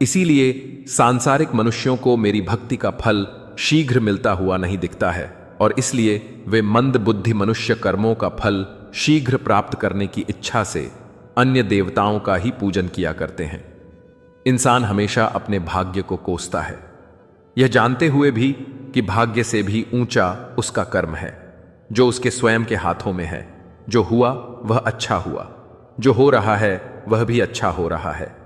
इसीलिए सांसारिक मनुष्यों को मेरी भक्ति का फल शीघ्र मिलता हुआ नहीं दिखता है, और इसलिए वे मंद बुद्धि मनुष्य कर्मों का फल शीघ्र प्राप्त करने की इच्छा से अन्य देवताओं का ही पूजन किया करते हैं। इंसान हमेशा अपने भाग्य को कोसता है, यह जानते हुए भी कि भाग्य से भी ऊंचा उसका कर्म है, जो उसके स्वयं के हाथों में है। जो हुआ वह अच्छा हुआ, जो हो रहा है वह भी अच्छा हो रहा है,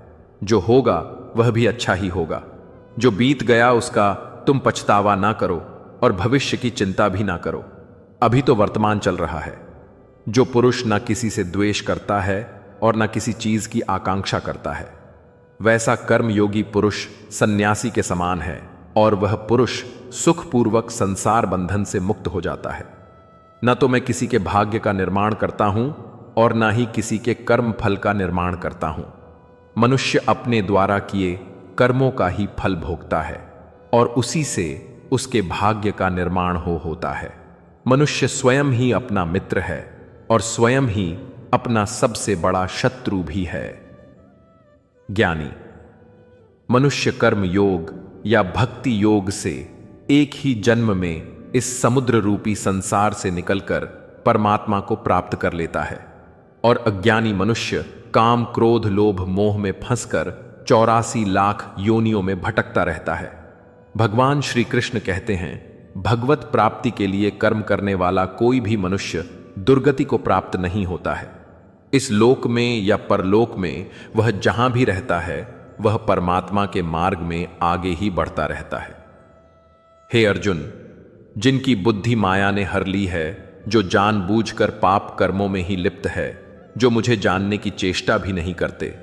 जो होगा वह भी अच्छा ही होगा। जो बीत गया उसका तुम पछतावा ना करो और भविष्य की चिंता भी ना करो। अभी तो वर्तमान चल रहा है। जो पुरुष ना किसी से द्वेष करता है और ना किसी चीज की आकांक्षा करता है, वैसा कर्मयोगी पुरुष सन्यासी के समान है, और वह पुरुष सुखपूर्वक संसार बंधन से मुक्त हो जाता है। न तो मैं किसी के भाग्य का निर्माण करता हूं और न ही किसी के कर्म फल का निर्माण करता हूं। मनुष्य अपने द्वारा किए कर्मों का ही फल भोगता है और उसी से उसके भाग्य का निर्माण होता है। मनुष्य स्वयं ही अपना मित्र है और स्वयं ही अपना सबसे बड़ा शत्रु भी है। ज्ञानी मनुष्य कर्म योग या भक्ति योग से एक ही जन्म में इस समुद्र रूपी संसार से निकलकर परमात्मा को प्राप्त कर लेता है, और अज्ञानी मनुष्य काम क्रोध लोभ मोह में फंसकर 84 लाख योनियों में भटकता रहता है। भगवान श्री कृष्ण कहते हैं, भगवत प्राप्ति के लिए कर्म करने वाला कोई भी मनुष्य दुर्गति को प्राप्त नहीं होता है। इस लोक में या परलोक में वह जहां भी रहता है, वह परमात्मा के मार्ग में आगे ही बढ़ता रहता है। हे अर्जुन, जिनकी बुद्धि माया ने हर ली है, जो जानबूझकर पाप कर्मों में ही लिप्त है, जो मुझे जानने की चेष्टा भी नहीं करते,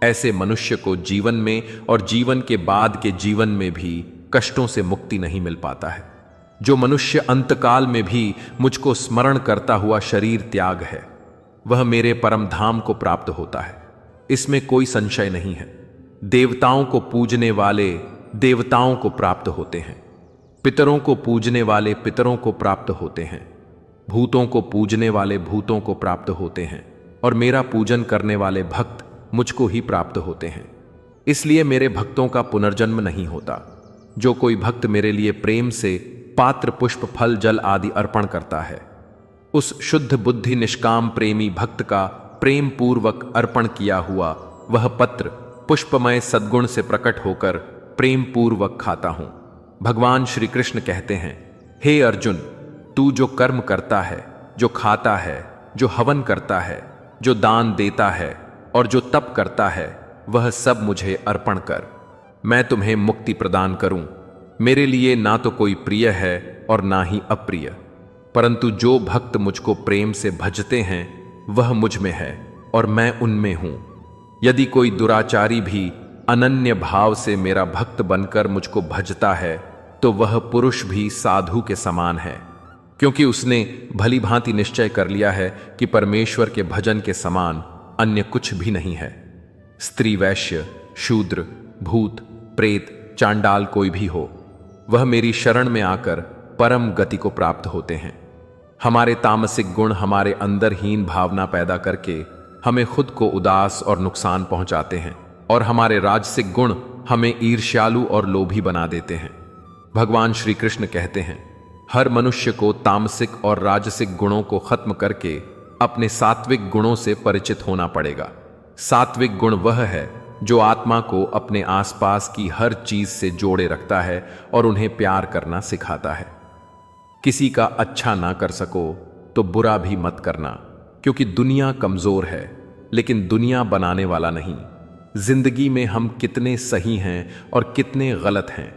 ऐसे मनुष्य को जीवन में और जीवन के बाद के जीवन में भी कष्टों से मुक्ति नहीं मिल पाता है। जो मनुष्य अंतकाल में भी मुझको स्मरण करता हुआ शरीर त्याग है, वह मेरे परम धाम को प्राप्त होता है, इसमें कोई संशय नहीं है। देवताओं को पूजने वाले देवताओं को प्राप्त होते हैं, पितरों को पूजने वाले पितरों को प्राप्त होते हैं, भूतों को पूजने वाले भूतों को प्राप्त होते हैं, और मेरा पूजन करने वाले भक्त मुझको ही प्राप्त होते हैं। इसलिए मेरे भक्तों का पुनर्जन्म नहीं होता। जो कोई भक्त मेरे लिए प्रेम से पात्र पुष्प फल जल आदि अर्पण करता है, उस शुद्ध बुद्धि निष्काम प्रेमी भक्त का प्रेम पूर्वक अर्पण किया हुआ वह पत्र पुष्पमय सद्गुण से प्रकट होकर प्रेम पूर्वक खाता हूं। भगवान श्री कृष्ण कहते हैं, हे अर्जुन, तू जो कर्म करता है, जो खाता है, जो हवन करता है, जो दान देता है और जो तप करता है, वह सब मुझे अर्पण कर, मैं तुम्हें मुक्ति प्रदान करूं। मेरे लिए ना तो कोई प्रिय है और ना ही अप्रिय, परंतु जो भक्त मुझको प्रेम से भजते हैं वह मुझ में है और मैं उनमें हूं। यदि कोई दुराचारी भी अनन्य भाव से मेरा भक्त बनकर मुझको भजता है, तो वह पुरुष भी साधु के समान है, क्योंकि उसने भली भांति निश्चय कर लिया है कि परमेश्वर के भजन के समान अन्य कुछ भी नहीं है। स्त्री, वैश्य, शूद्र, भूत, प्रेत, चांडाल कोई भी हो, वह मेरी शरण में आकर परम गति को प्राप्त होते हैं। हमारे तामसिक गुण हमारे अंदर हीन भावना पैदा करके हमें खुद को उदास और नुकसान पहुंचाते हैं, और हमारे राजसिक गुण हमें ईर्ष्यालु और लोभी बना देते हैं। भगवान श्री कृष्ण कहते हैं, हर मनुष्य को तामसिक और राजसिक गुणों को खत्म करके अपने सात्विक गुणों से परिचित होना पड़ेगा। सात्विक गुण वह है जो आत्मा को अपने आसपास की हर चीज से जोड़े रखता है और उन्हें प्यार करना सिखाता है। किसी का अच्छा ना कर सको तो बुरा भी मत करना, क्योंकि दुनिया कमजोर है लेकिन दुनिया बनाने वाला नहीं। जिंदगी में हम कितने सही हैं और कितने गलत हैं,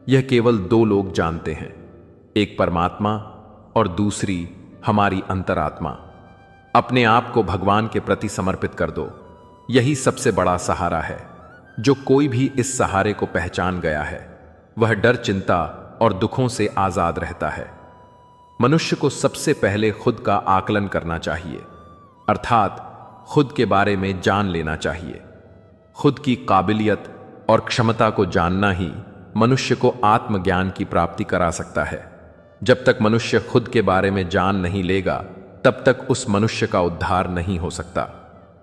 यह केवल दो लोग जानते हैं, एक परमात्मा और दूसरी हमारी अंतरात्मा। अपने आप को भगवान के प्रति समर्पित कर दो, यही सबसे बड़ा सहारा है। जो कोई भी इस सहारे को पहचान गया है वह डर, चिंता और दुखों से आजाद रहता है। मनुष्य को सबसे पहले खुद का आकलन करना चाहिए, अर्थात खुद के बारे में जान लेना चाहिए। खुद की काबिलियत और क्षमता को जानना ही मनुष्य को आत्मज्ञान की प्राप्ति करा सकता है। जब तक मनुष्य खुद के बारे में जान नहीं लेगा तब तक उस मनुष्य का उद्धार नहीं हो सकता।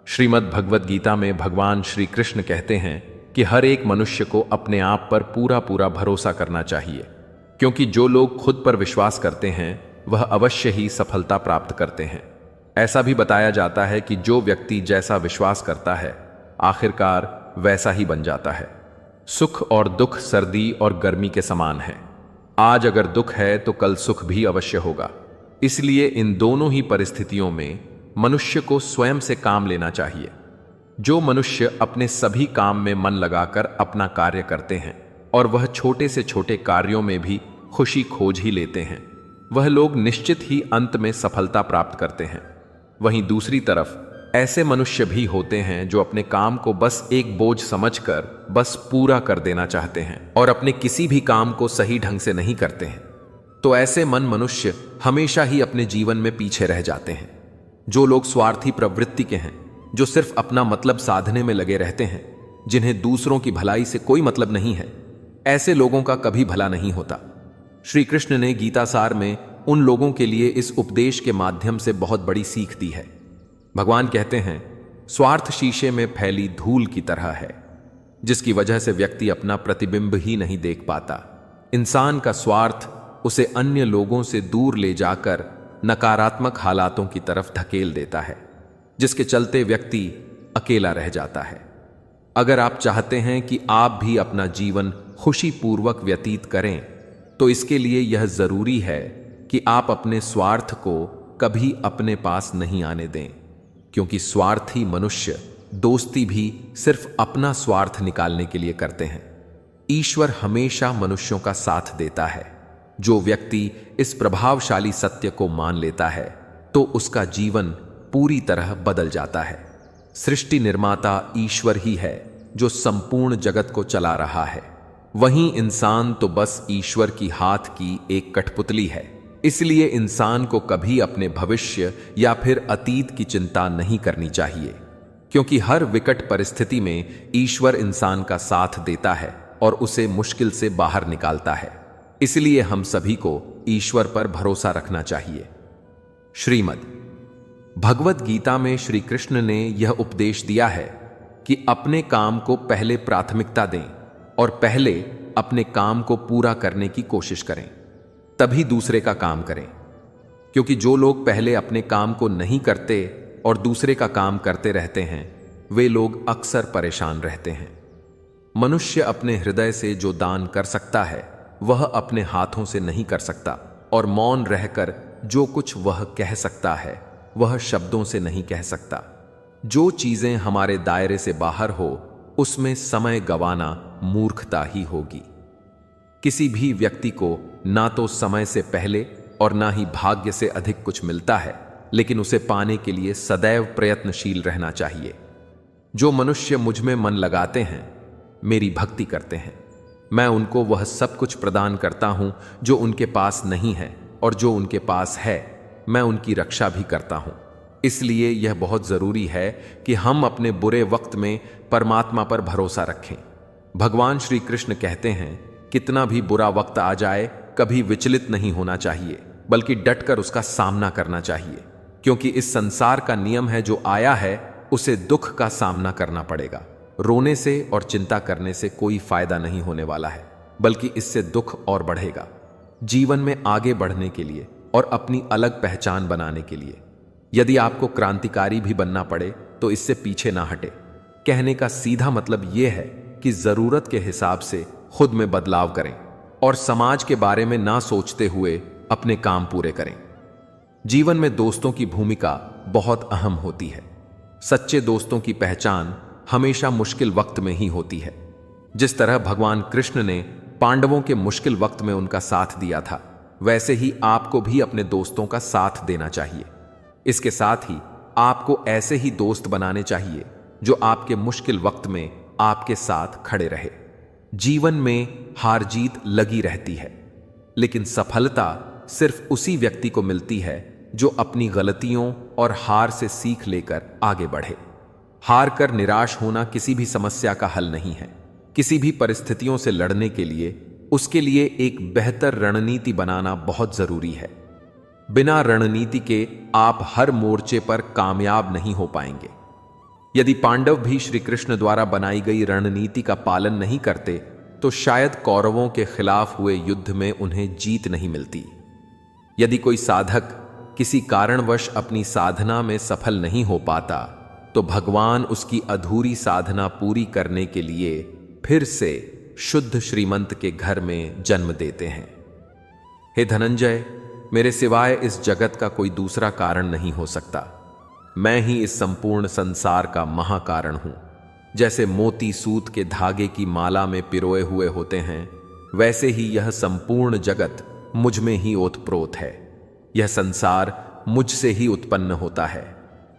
श्रीमद् भगवद गीता में भगवान श्री कृष्ण कहते हैं कि हर एक मनुष्य को अपने आप पर पूरा पूरा भरोसा करना चाहिए, क्योंकि जो लोग खुद पर विश्वास करते हैं वह अवश्य ही सफलता प्राप्त करते हैं। ऐसा भी बताया जाता है कि जो व्यक्ति जैसा विश्वास करता है आखिरकार वैसा ही बन जाता है। सुख और दुख सर्दी और गर्मी के समान है। आज अगर दुख है तो कल सुख भी अवश्य होगा। इसलिए इन दोनों ही परिस्थितियों में मनुष्य को स्वयं से काम लेना चाहिए। जो मनुष्य अपने सभी काम में मन लगाकर अपना कार्य करते हैं और वह छोटे से छोटे कार्यों में भी खुशी खोज ही लेते हैं, वह लोग निश्चित ही अंत में सफलता प्राप्त करते हैं। वहीं दूसरी तरफ ऐसे मनुष्य भी होते हैं जो अपने काम को बस एक बोझ समझकर बस पूरा कर देना चाहते हैं और अपने किसी भी काम को सही ढंग से नहीं करते हैं। तो ऐसे मनुष्य हमेशा ही अपने जीवन में पीछे रह जाते हैं। जो लोग स्वार्थी प्रवृत्ति के हैं, जो सिर्फ अपना मतलब साधने में लगे रहते हैं, जिन्हें दूसरों की भलाई से कोई मतलब नहीं है, ऐसे लोगों का कभी भला नहीं होता। श्री कृष्ण ने गीता सार में उन लोगों के लिए इस उपदेश के माध्यम से बहुत बड़ी सीख दी है। भगवान कहते हैं, स्वार्थ शीशे में फैली धूल की तरह है, जिसकी वजह से व्यक्ति अपना प्रतिबिंब ही नहीं देख पाता। इंसान का स्वार्थ उसे अन्य लोगों से दूर ले जाकर नकारात्मक हालातों की तरफ धकेल देता है, जिसके चलते व्यक्ति अकेला रह जाता है। अगर आप चाहते हैं कि आप भी अपना जीवन खुशीपूर्वक व्यतीत करें, तो इसके लिए यह जरूरी है कि आप अपने स्वार्थ को कभी अपने पास नहीं आने दें, क्योंकि स्वार्थी मनुष्य दोस्ती भी सिर्फ अपना स्वार्थ निकालने के लिए करते हैं। ईश्वर हमेशा मनुष्यों का साथ देता है। जो व्यक्ति इस प्रभावशाली सत्य को मान लेता है तो उसका जीवन पूरी तरह बदल जाता है। सृष्टि निर्माता ईश्वर ही है जो संपूर्ण जगत को चला रहा है, वहीं इंसान तो बस ईश्वर की हाथ की एक कठपुतली है। इसलिए इंसान को कभी अपने भविष्य या फिर अतीत की चिंता नहीं करनी चाहिए, क्योंकि हर विकट परिस्थिति में ईश्वर इंसान का साथ देता है और उसे मुश्किल से बाहर निकालता है। इसलिए हम सभी को ईश्वर पर भरोसा रखना चाहिए। श्रीमद् भगवद गीता में श्री कृष्ण ने यह उपदेश दिया है कि अपने काम को पहले प्राथमिकता दें और पहले अपने काम को पूरा करने की कोशिश करें, तभी दूसरे का काम करें। क्योंकि जो लोग पहले अपने काम को नहीं करते और दूसरे का काम करते रहते हैं, वे लोग अक्सर परेशान रहते हैं। मनुष्य अपने हृदय से जो दान कर सकता है वह अपने हाथों से नहीं कर सकता, और मौन रहकर जो कुछ वह कह सकता है वह शब्दों से नहीं कह सकता। जो चीजें हमारे दायरे से बाहर हो उसमें समय गंवाना मूर्खता ही होगी। किसी भी व्यक्ति को ना तो समय से पहले और ना ही भाग्य से अधिक कुछ मिलता है, लेकिन उसे पाने के लिए सदैव प्रयत्नशील रहना चाहिए। जो मनुष्य मुझ में मन लगाते हैं, मेरी भक्ति करते हैं, मैं उनको वह सब कुछ प्रदान करता हूं जो उनके पास नहीं है, और जो उनके पास है मैं उनकी रक्षा भी करता हूं। इसलिए यह बहुत जरूरी है कि हम अपने बुरे वक्त में परमात्मा पर भरोसा रखें। भगवान श्री कृष्ण कहते हैं, कितना भी बुरा वक्त आ जाए कभी विचलित नहीं होना चाहिए, बल्कि डटकर उसका सामना करना चाहिए, क्योंकि इस संसार का नियम है, जो आया है उसे दुख का सामना करना पड़ेगा। रोने से और चिंता करने से कोई फायदा नहीं होने वाला है। बल्कि इससे दुख और बढ़ेगा। जीवन में आगे बढ़ने के लिए और अपनी अलग पहचान बनाने के लिए यदि आपको क्रांतिकारी भी बनना पड़े तो इससे पीछे ना हटे। कहने का सीधा मतलब यह है कि जरूरत के हिसाब से खुद में बदलाव करें और समाज के बारे में ना सोचते हुए अपने काम पूरे करें। जीवन में दोस्तों की भूमिका बहुत अहम होती है। सच्चे दोस्तों की पहचान हमेशा मुश्किल वक्त में ही होती है। जिस तरह भगवान कृष्ण ने पांडवों के मुश्किल वक्त में उनका साथ दिया था, वैसे ही आपको भी अपने दोस्तों का साथ देना चाहिए। इसके साथ ही आपको ऐसे ही दोस्त बनाने चाहिए जो आपके मुश्किल वक्त में आपके साथ खड़े रहे। जीवन में हार जीत लगी रहती है, लेकिन सफलता सिर्फ उसी व्यक्ति को मिलती है जो अपनी गलतियों और हार से सीख लेकर आगे बढ़े। हार कर निराश होना किसी भी समस्या का हल नहीं है। किसी भी परिस्थितियों से लड़ने के लिए उसके लिए एक बेहतर रणनीति बनाना बहुत जरूरी है। बिना रणनीति के आप हर मोर्चे पर कामयाब नहीं हो पाएंगे। यदि पांडव भी श्री कृष्ण द्वारा बनाई गई रणनीति का पालन नहीं करते तो शायद कौरवों के खिलाफ हुए युद्ध में उन्हें जीत नहीं मिलती। यदि कोई साधक किसी कारणवश अपनी साधना में सफल नहीं हो पाता तो भगवान उसकी अधूरी साधना पूरी करने के लिए फिर से शुद्ध श्रीमंत के घर में जन्म देते हैं। हे धनंजय, मेरे सिवाय इस जगत का कोई दूसरा कारण नहीं हो सकता। मैं ही इस संपूर्ण संसार का महाकारण हूं। जैसे मोती सूत के धागे की माला में पिरोए हुए होते हैं, वैसे ही यह संपूर्ण जगत मुझ में ही ओतप्रोत है। यह संसार मुझसे ही उत्पन्न होता है,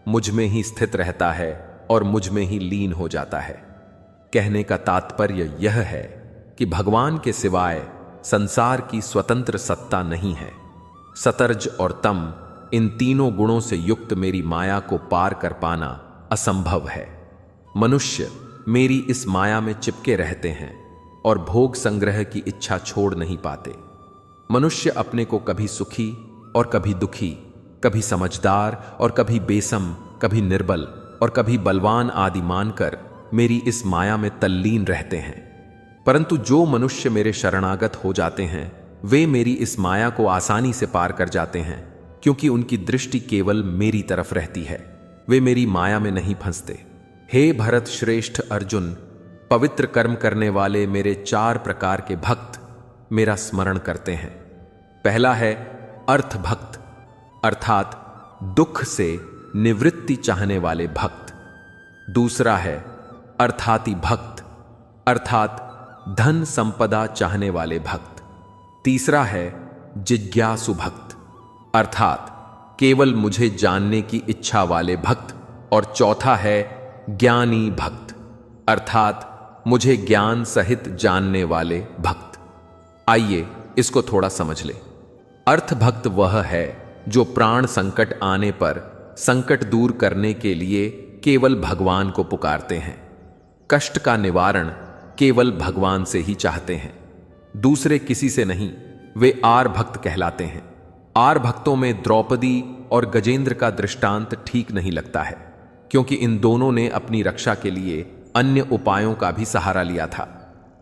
मुझ में ही स्थित रहता है और मुझ में ही लीन हो जाता है। कहने का तात्पर्य यह है कि भगवान के सिवाय संसार की स्वतंत्र सत्ता नहीं है। सतर्ज और तम, इन तीनों गुणों से युक्त मेरी माया को पार कर पाना असंभव है। मनुष्य मेरी इस माया में चिपके रहते हैं और भोग संग्रह की इच्छा छोड़ नहीं पाते। मनुष्य अपने को कभी सुखी और कभी दुखी, कभी समझदार और कभी बेसम, कभी निर्बल और कभी बलवान आदि मानकर मेरी इस माया में तल्लीन रहते हैं। परंतु जो मनुष्य मेरे शरणागत हो जाते हैं वे मेरी इस माया को आसानी से पार कर जाते हैं, क्योंकि उनकी दृष्टि केवल मेरी तरफ रहती है। वे मेरी माया में नहीं फंसते। हे भरत श्रेष्ठ अर्जुन, पवित्र कर्म करने वाले मेरे 4 प्रकार के भक्त मेरा स्मरण करते हैं। पहला है अर्थ भक्त, अर्थात दुख से निवृत्ति चाहने वाले भक्त। दूसरा है अर्थाति भक्त, अर्थात धन संपदा चाहने वाले भक्त। तीसरा है जिज्ञासु भक्त, अर्थात केवल मुझे जानने की इच्छा वाले भक्त। और चौथा है ज्ञानी भक्त, अर्थात मुझे ज्ञान सहित जानने वाले भक्त। आइए इसको थोड़ा समझ ले। अर्थ भक्त वह है जो प्राण संकट आने पर संकट दूर करने के लिए केवल भगवान को पुकारते हैं। कष्ट का निवारण केवल भगवान से ही चाहते हैं, दूसरे किसी से नहीं। वे आर भक्त कहलाते हैं। आर भक्तों में द्रौपदी और गजेंद्र का दृष्टांत ठीक नहीं लगता है, क्योंकि इन दोनों ने अपनी रक्षा के लिए अन्य उपायों का भी सहारा लिया था।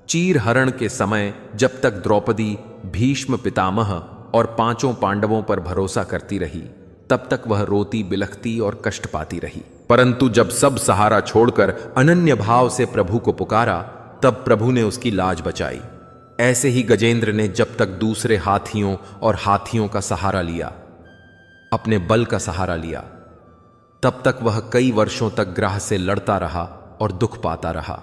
चीर हरण के समय जब तक द्रौपदी भीष्म पितामह और 5 पांडवों पर भरोसा करती रही, तब तक वह रोती बिलखती और कष्ट पाती रही। परंतु जब सब सहारा छोड़कर अनन्य भाव से प्रभु को पुकारा, तब प्रभु ने उसकी लाज बचाई। ऐसे ही गजेंद्र ने जब तक दूसरे हाथियों और हाथियों का सहारा लिया, अपने बल का सहारा लिया, तब तक वह कई वर्षों तक ग्रह से लड़ता रहा और दुख पाता रहा।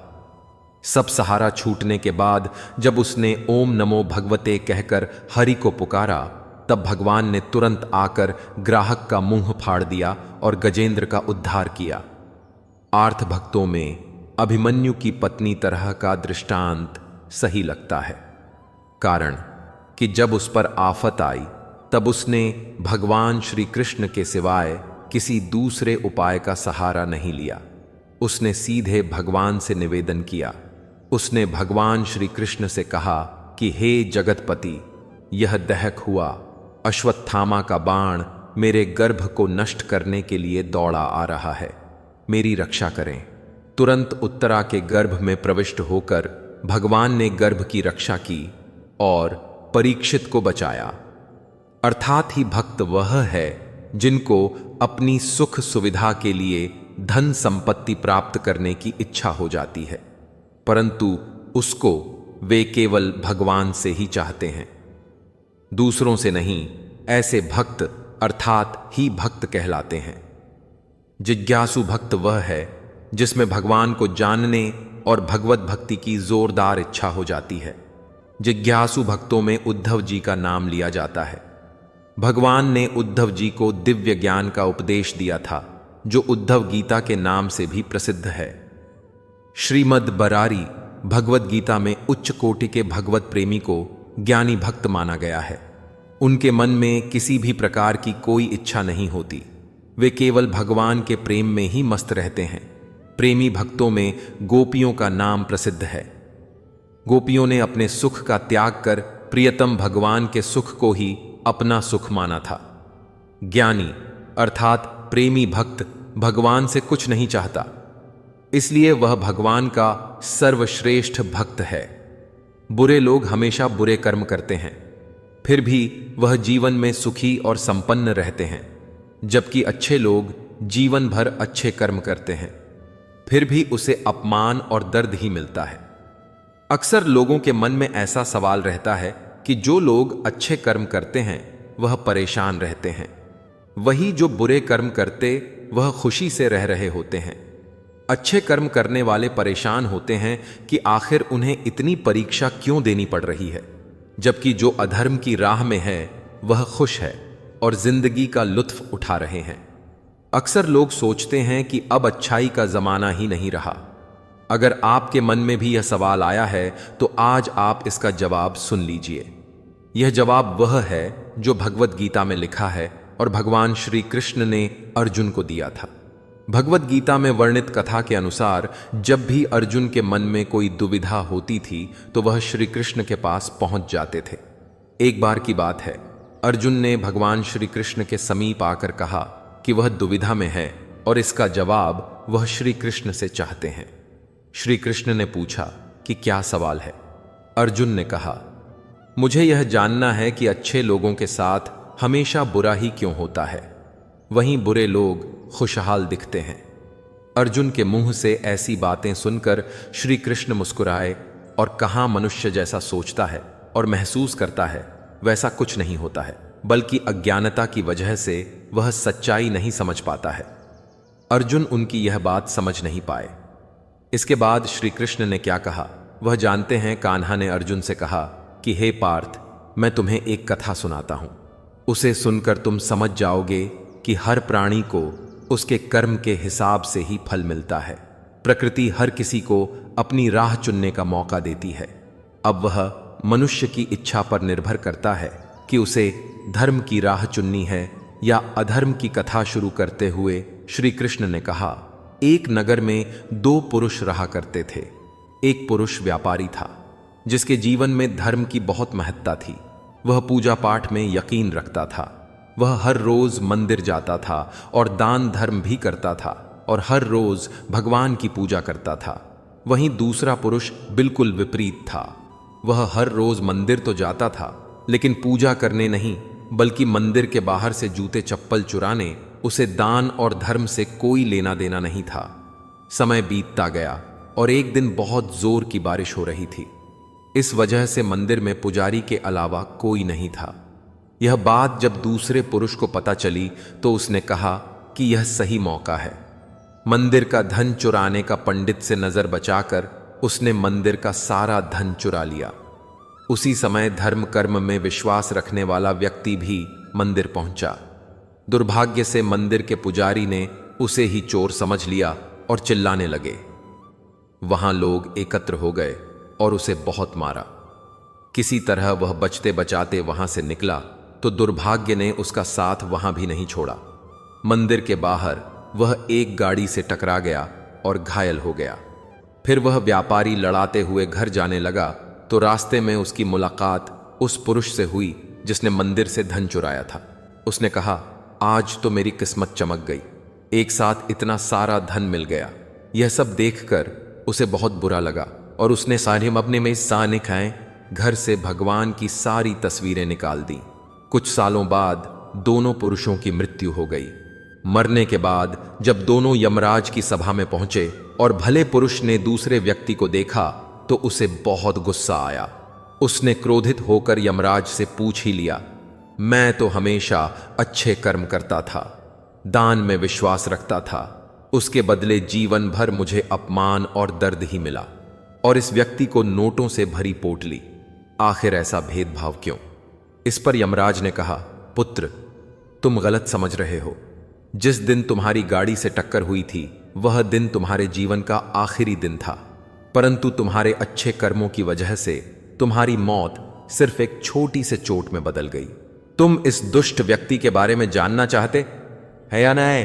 सब सहारा छूटने के बाद जब उसने ओम नमो भगवते कहकर हरि को पुकारा, तब भगवान ने तुरंत आकर ग्राहक का मुंह फाड़ दिया और गजेंद्र का उद्धार किया। आर्थ भक्तों में अभिमन्यु की पत्नी तरह का दृष्टांत सही लगता है, कारण कि जब उस पर आफत आई तब उसने भगवान श्री कृष्ण के सिवाय किसी दूसरे उपाय का सहारा नहीं लिया। उसने सीधे भगवान से निवेदन किया। उसने भगवान श्री कृष्ण से कहा कि हे जगतपति, यह दहक हुआ अश्वत्थामा का बाण मेरे गर्भ को नष्ट करने के लिए दौड़ा आ रहा है, मेरी रक्षा करें। तुरंत उत्तरा के गर्भ में प्रविष्ट होकर भगवान ने गर्भ की रक्षा की और परीक्षित को बचाया। अर्थात ही भक्त वह है जिनको अपनी सुख सुविधा के लिए धन संपत्ति प्राप्त करने की इच्छा हो जाती है, परंतु उसको वे केवल भगवान से ही चाहते हैं, दूसरों से नहीं। ऐसे भक्त अर्थात ही भक्त कहलाते हैं। जिज्ञासु भक्त वह है जिसमें भगवान को जानने और भगवत भक्ति की जोरदार इच्छा हो जाती है। जिज्ञासु भक्तों में उद्धव जी का नाम लिया जाता है। भगवान ने उद्धव जी को दिव्य ज्ञान का उपदेश दिया था, जो उद्धव गीता के नाम से भी प्रसिद्ध है। श्रीमद् बरारी भगवत गीता में उच्च कोटि के भगवत प्रेमी को ज्ञानी भक्त माना गया है। उनके मन में किसी भी प्रकार की कोई इच्छा नहीं होती, वे केवल भगवान के प्रेम में ही मस्त रहते हैं। प्रेमी भक्तों में गोपियों का नाम प्रसिद्ध है। गोपियों ने अपने सुख का त्याग कर प्रियतम भगवान के सुख को ही अपना सुख माना था। ज्ञानी अर्थात प्रेमी भक्त भगवान से कुछ नहीं चाहता, इसलिए वह भगवान का सर्वश्रेष्ठ भक्त है। बुरे लोग हमेशा बुरे कर्म करते हैं, फिर भी वह जीवन में सुखी और संपन्न रहते हैं, जबकि अच्छे लोग जीवन भर अच्छे कर्म करते हैं, फिर भी उसे अपमान और दर्द ही मिलता है। अक्सर लोगों के मन में ऐसा सवाल रहता है कि जो लोग अच्छे कर्म करते हैं वह परेशान रहते हैं, वही जो बुरे कर्म करते वह खुशी से रह रहे होते हैं। अच्छे कर्म करने वाले परेशान होते हैं कि आखिर उन्हें इतनी परीक्षा क्यों देनी पड़ रही है, जबकि जो अधर्म की राह में है वह खुश है और जिंदगी का लुत्फ उठा रहे हैं। अक्सर लोग सोचते हैं कि अब अच्छाई का जमाना ही नहीं रहा। अगर आपके मन में भी यह सवाल आया है तो आज आप इसका जवाब सुन लीजिए। यह जवाब वह है जो भगवत गीता में लिखा है और भगवान श्री कृष्ण ने अर्जुन को दिया था। भगवत गीता में वर्णित कथा के अनुसार जब भी अर्जुन के मन में कोई दुविधा होती थी तो वह श्री कृष्ण के पास पहुंच जाते थे। एक बार की बात है, अर्जुन ने भगवान श्री कृष्ण के समीप आकर कहा कि वह दुविधा में है और इसका जवाब वह श्री कृष्ण से चाहते हैं। श्री कृष्ण ने पूछा कि क्या सवाल है। अर्जुन ने कहा, मुझे यह जानना है कि अच्छे लोगों के साथ हमेशा बुरा ही क्यों होता है, वहीं बुरे लोग खुशहाल दिखते हैं। अर्जुन के मुंह से ऐसी बातें सुनकर श्री कृष्ण मुस्कुराए और कहा, मनुष्य जैसा सोचता है और महसूस करता है वैसा कुछ नहीं होता है, बल्कि अज्ञानता की वजह से वह सच्चाई नहीं समझ पाता है। अर्जुन उनकी यह बात समझ नहीं पाए। इसके बाद श्री कृष्ण ने क्या कहा वह जानते हैं। कान्हा ने अर्जुन से कहा कि हे पार्थ, मैं तुम्हें एक कथा सुनाता हूं, उसे सुनकर तुम समझ जाओगे कि हर प्राणी को उसके कर्म के हिसाब से ही फल मिलता है। प्रकृति हर किसी को अपनी राह चुनने का मौका देती है। अब वह मनुष्य की इच्छा पर निर्भर करता है कि उसे धर्म की राह चुननी है या अधर्म की कथा शुरू करते हुए श्री कृष्ण ने कहा, एक नगर में दो पुरुष रहा करते थे। एक पुरुष व्यापारी था जिसके जीवन में धर्म की बहुत महत्ता थी। वह पूजा पाठ में यकीन रखता था। वह हर रोज मंदिर जाता था और दान धर्म भी करता था और हर रोज भगवान की पूजा करता था। वहीं दूसरा पुरुष बिल्कुल विपरीत था। वह हर रोज मंदिर तो जाता था लेकिन पूजा करने नहीं, बल्कि मंदिर के बाहर से जूते चप्पल चुराने, उसे दान और धर्म से कोई लेना देना नहीं था। समय बीतता गया और एक दिन बहुत जोर की बारिश हो रही थी। इस वजह से मंदिर में पुजारी के अलावा कोई नहीं था। यह बात जब दूसरे पुरुष को पता चली तो उसने कहा कि यह सही मौका है। मंदिर का धन चुराने का पंडित से नजर बचाकर उसने मंदिर का सारा धन चुरा लिया। उसी समय धर्म कर्म में विश्वास रखने वाला व्यक्ति भी मंदिर पहुंचा। दुर्भाग्य से मंदिर के पुजारी ने उसे ही चोर समझ लिया और चिल्लाने लगे। वहां लोग एकत्र हो गए और उसे बहुत मारा। किसी तरह वह बचते बचाते वहां से निकला तो दुर्भाग्य ने उसका साथ वहां भी नहीं छोड़ा। मंदिर के बाहर वह एक गाड़ी से टकरा गया और घायल हो गया। फिर वह व्यापारी लड़ाते हुए घर जाने लगा तो रास्ते में उसकी मुलाकात उस पुरुष से हुई जिसने मंदिर से धन चुराया था। उसने कहा, आज तो मेरी किस्मत चमक गई, एक साथ इतना सारा धन मिल गया। यह सब देखकर उसे बहुत बुरा लगा और उसने सारे अपने में साने खाए घर से भगवान की सारी तस्वीरें निकाल दी। कुछ सालों बाद दोनों पुरुषों की मृत्यु हो गई। मरने के बाद जब दोनों यमराज की सभा में पहुंचे और भले पुरुष ने दूसरे व्यक्ति को देखा तो उसे बहुत गुस्सा आया। उसने क्रोधित होकर यमराज से पूछ ही लिया, मैं तो हमेशा अच्छे कर्म करता था, दान में विश्वास रखता था, उसके बदले जीवन भर मुझे अपमान और दर्द ही मिला, और इस व्यक्ति को नोटों से भरी पोटली, आखिर ऐसा भेदभाव क्यों? इस पर यमराज ने कहा, पुत्र, तुम गलत समझ रहे हो। जिस दिन तुम्हारी गाड़ी से टक्कर हुई थी वह दिन तुम्हारे जीवन का आखिरी दिन था, परंतु तुम्हारे अच्छे कर्मों की वजह से तुम्हारी मौत सिर्फ एक छोटी से चोट में बदल गई। तुम इस दुष्ट व्यक्ति के बारे में जानना चाहते हैं या नहीं?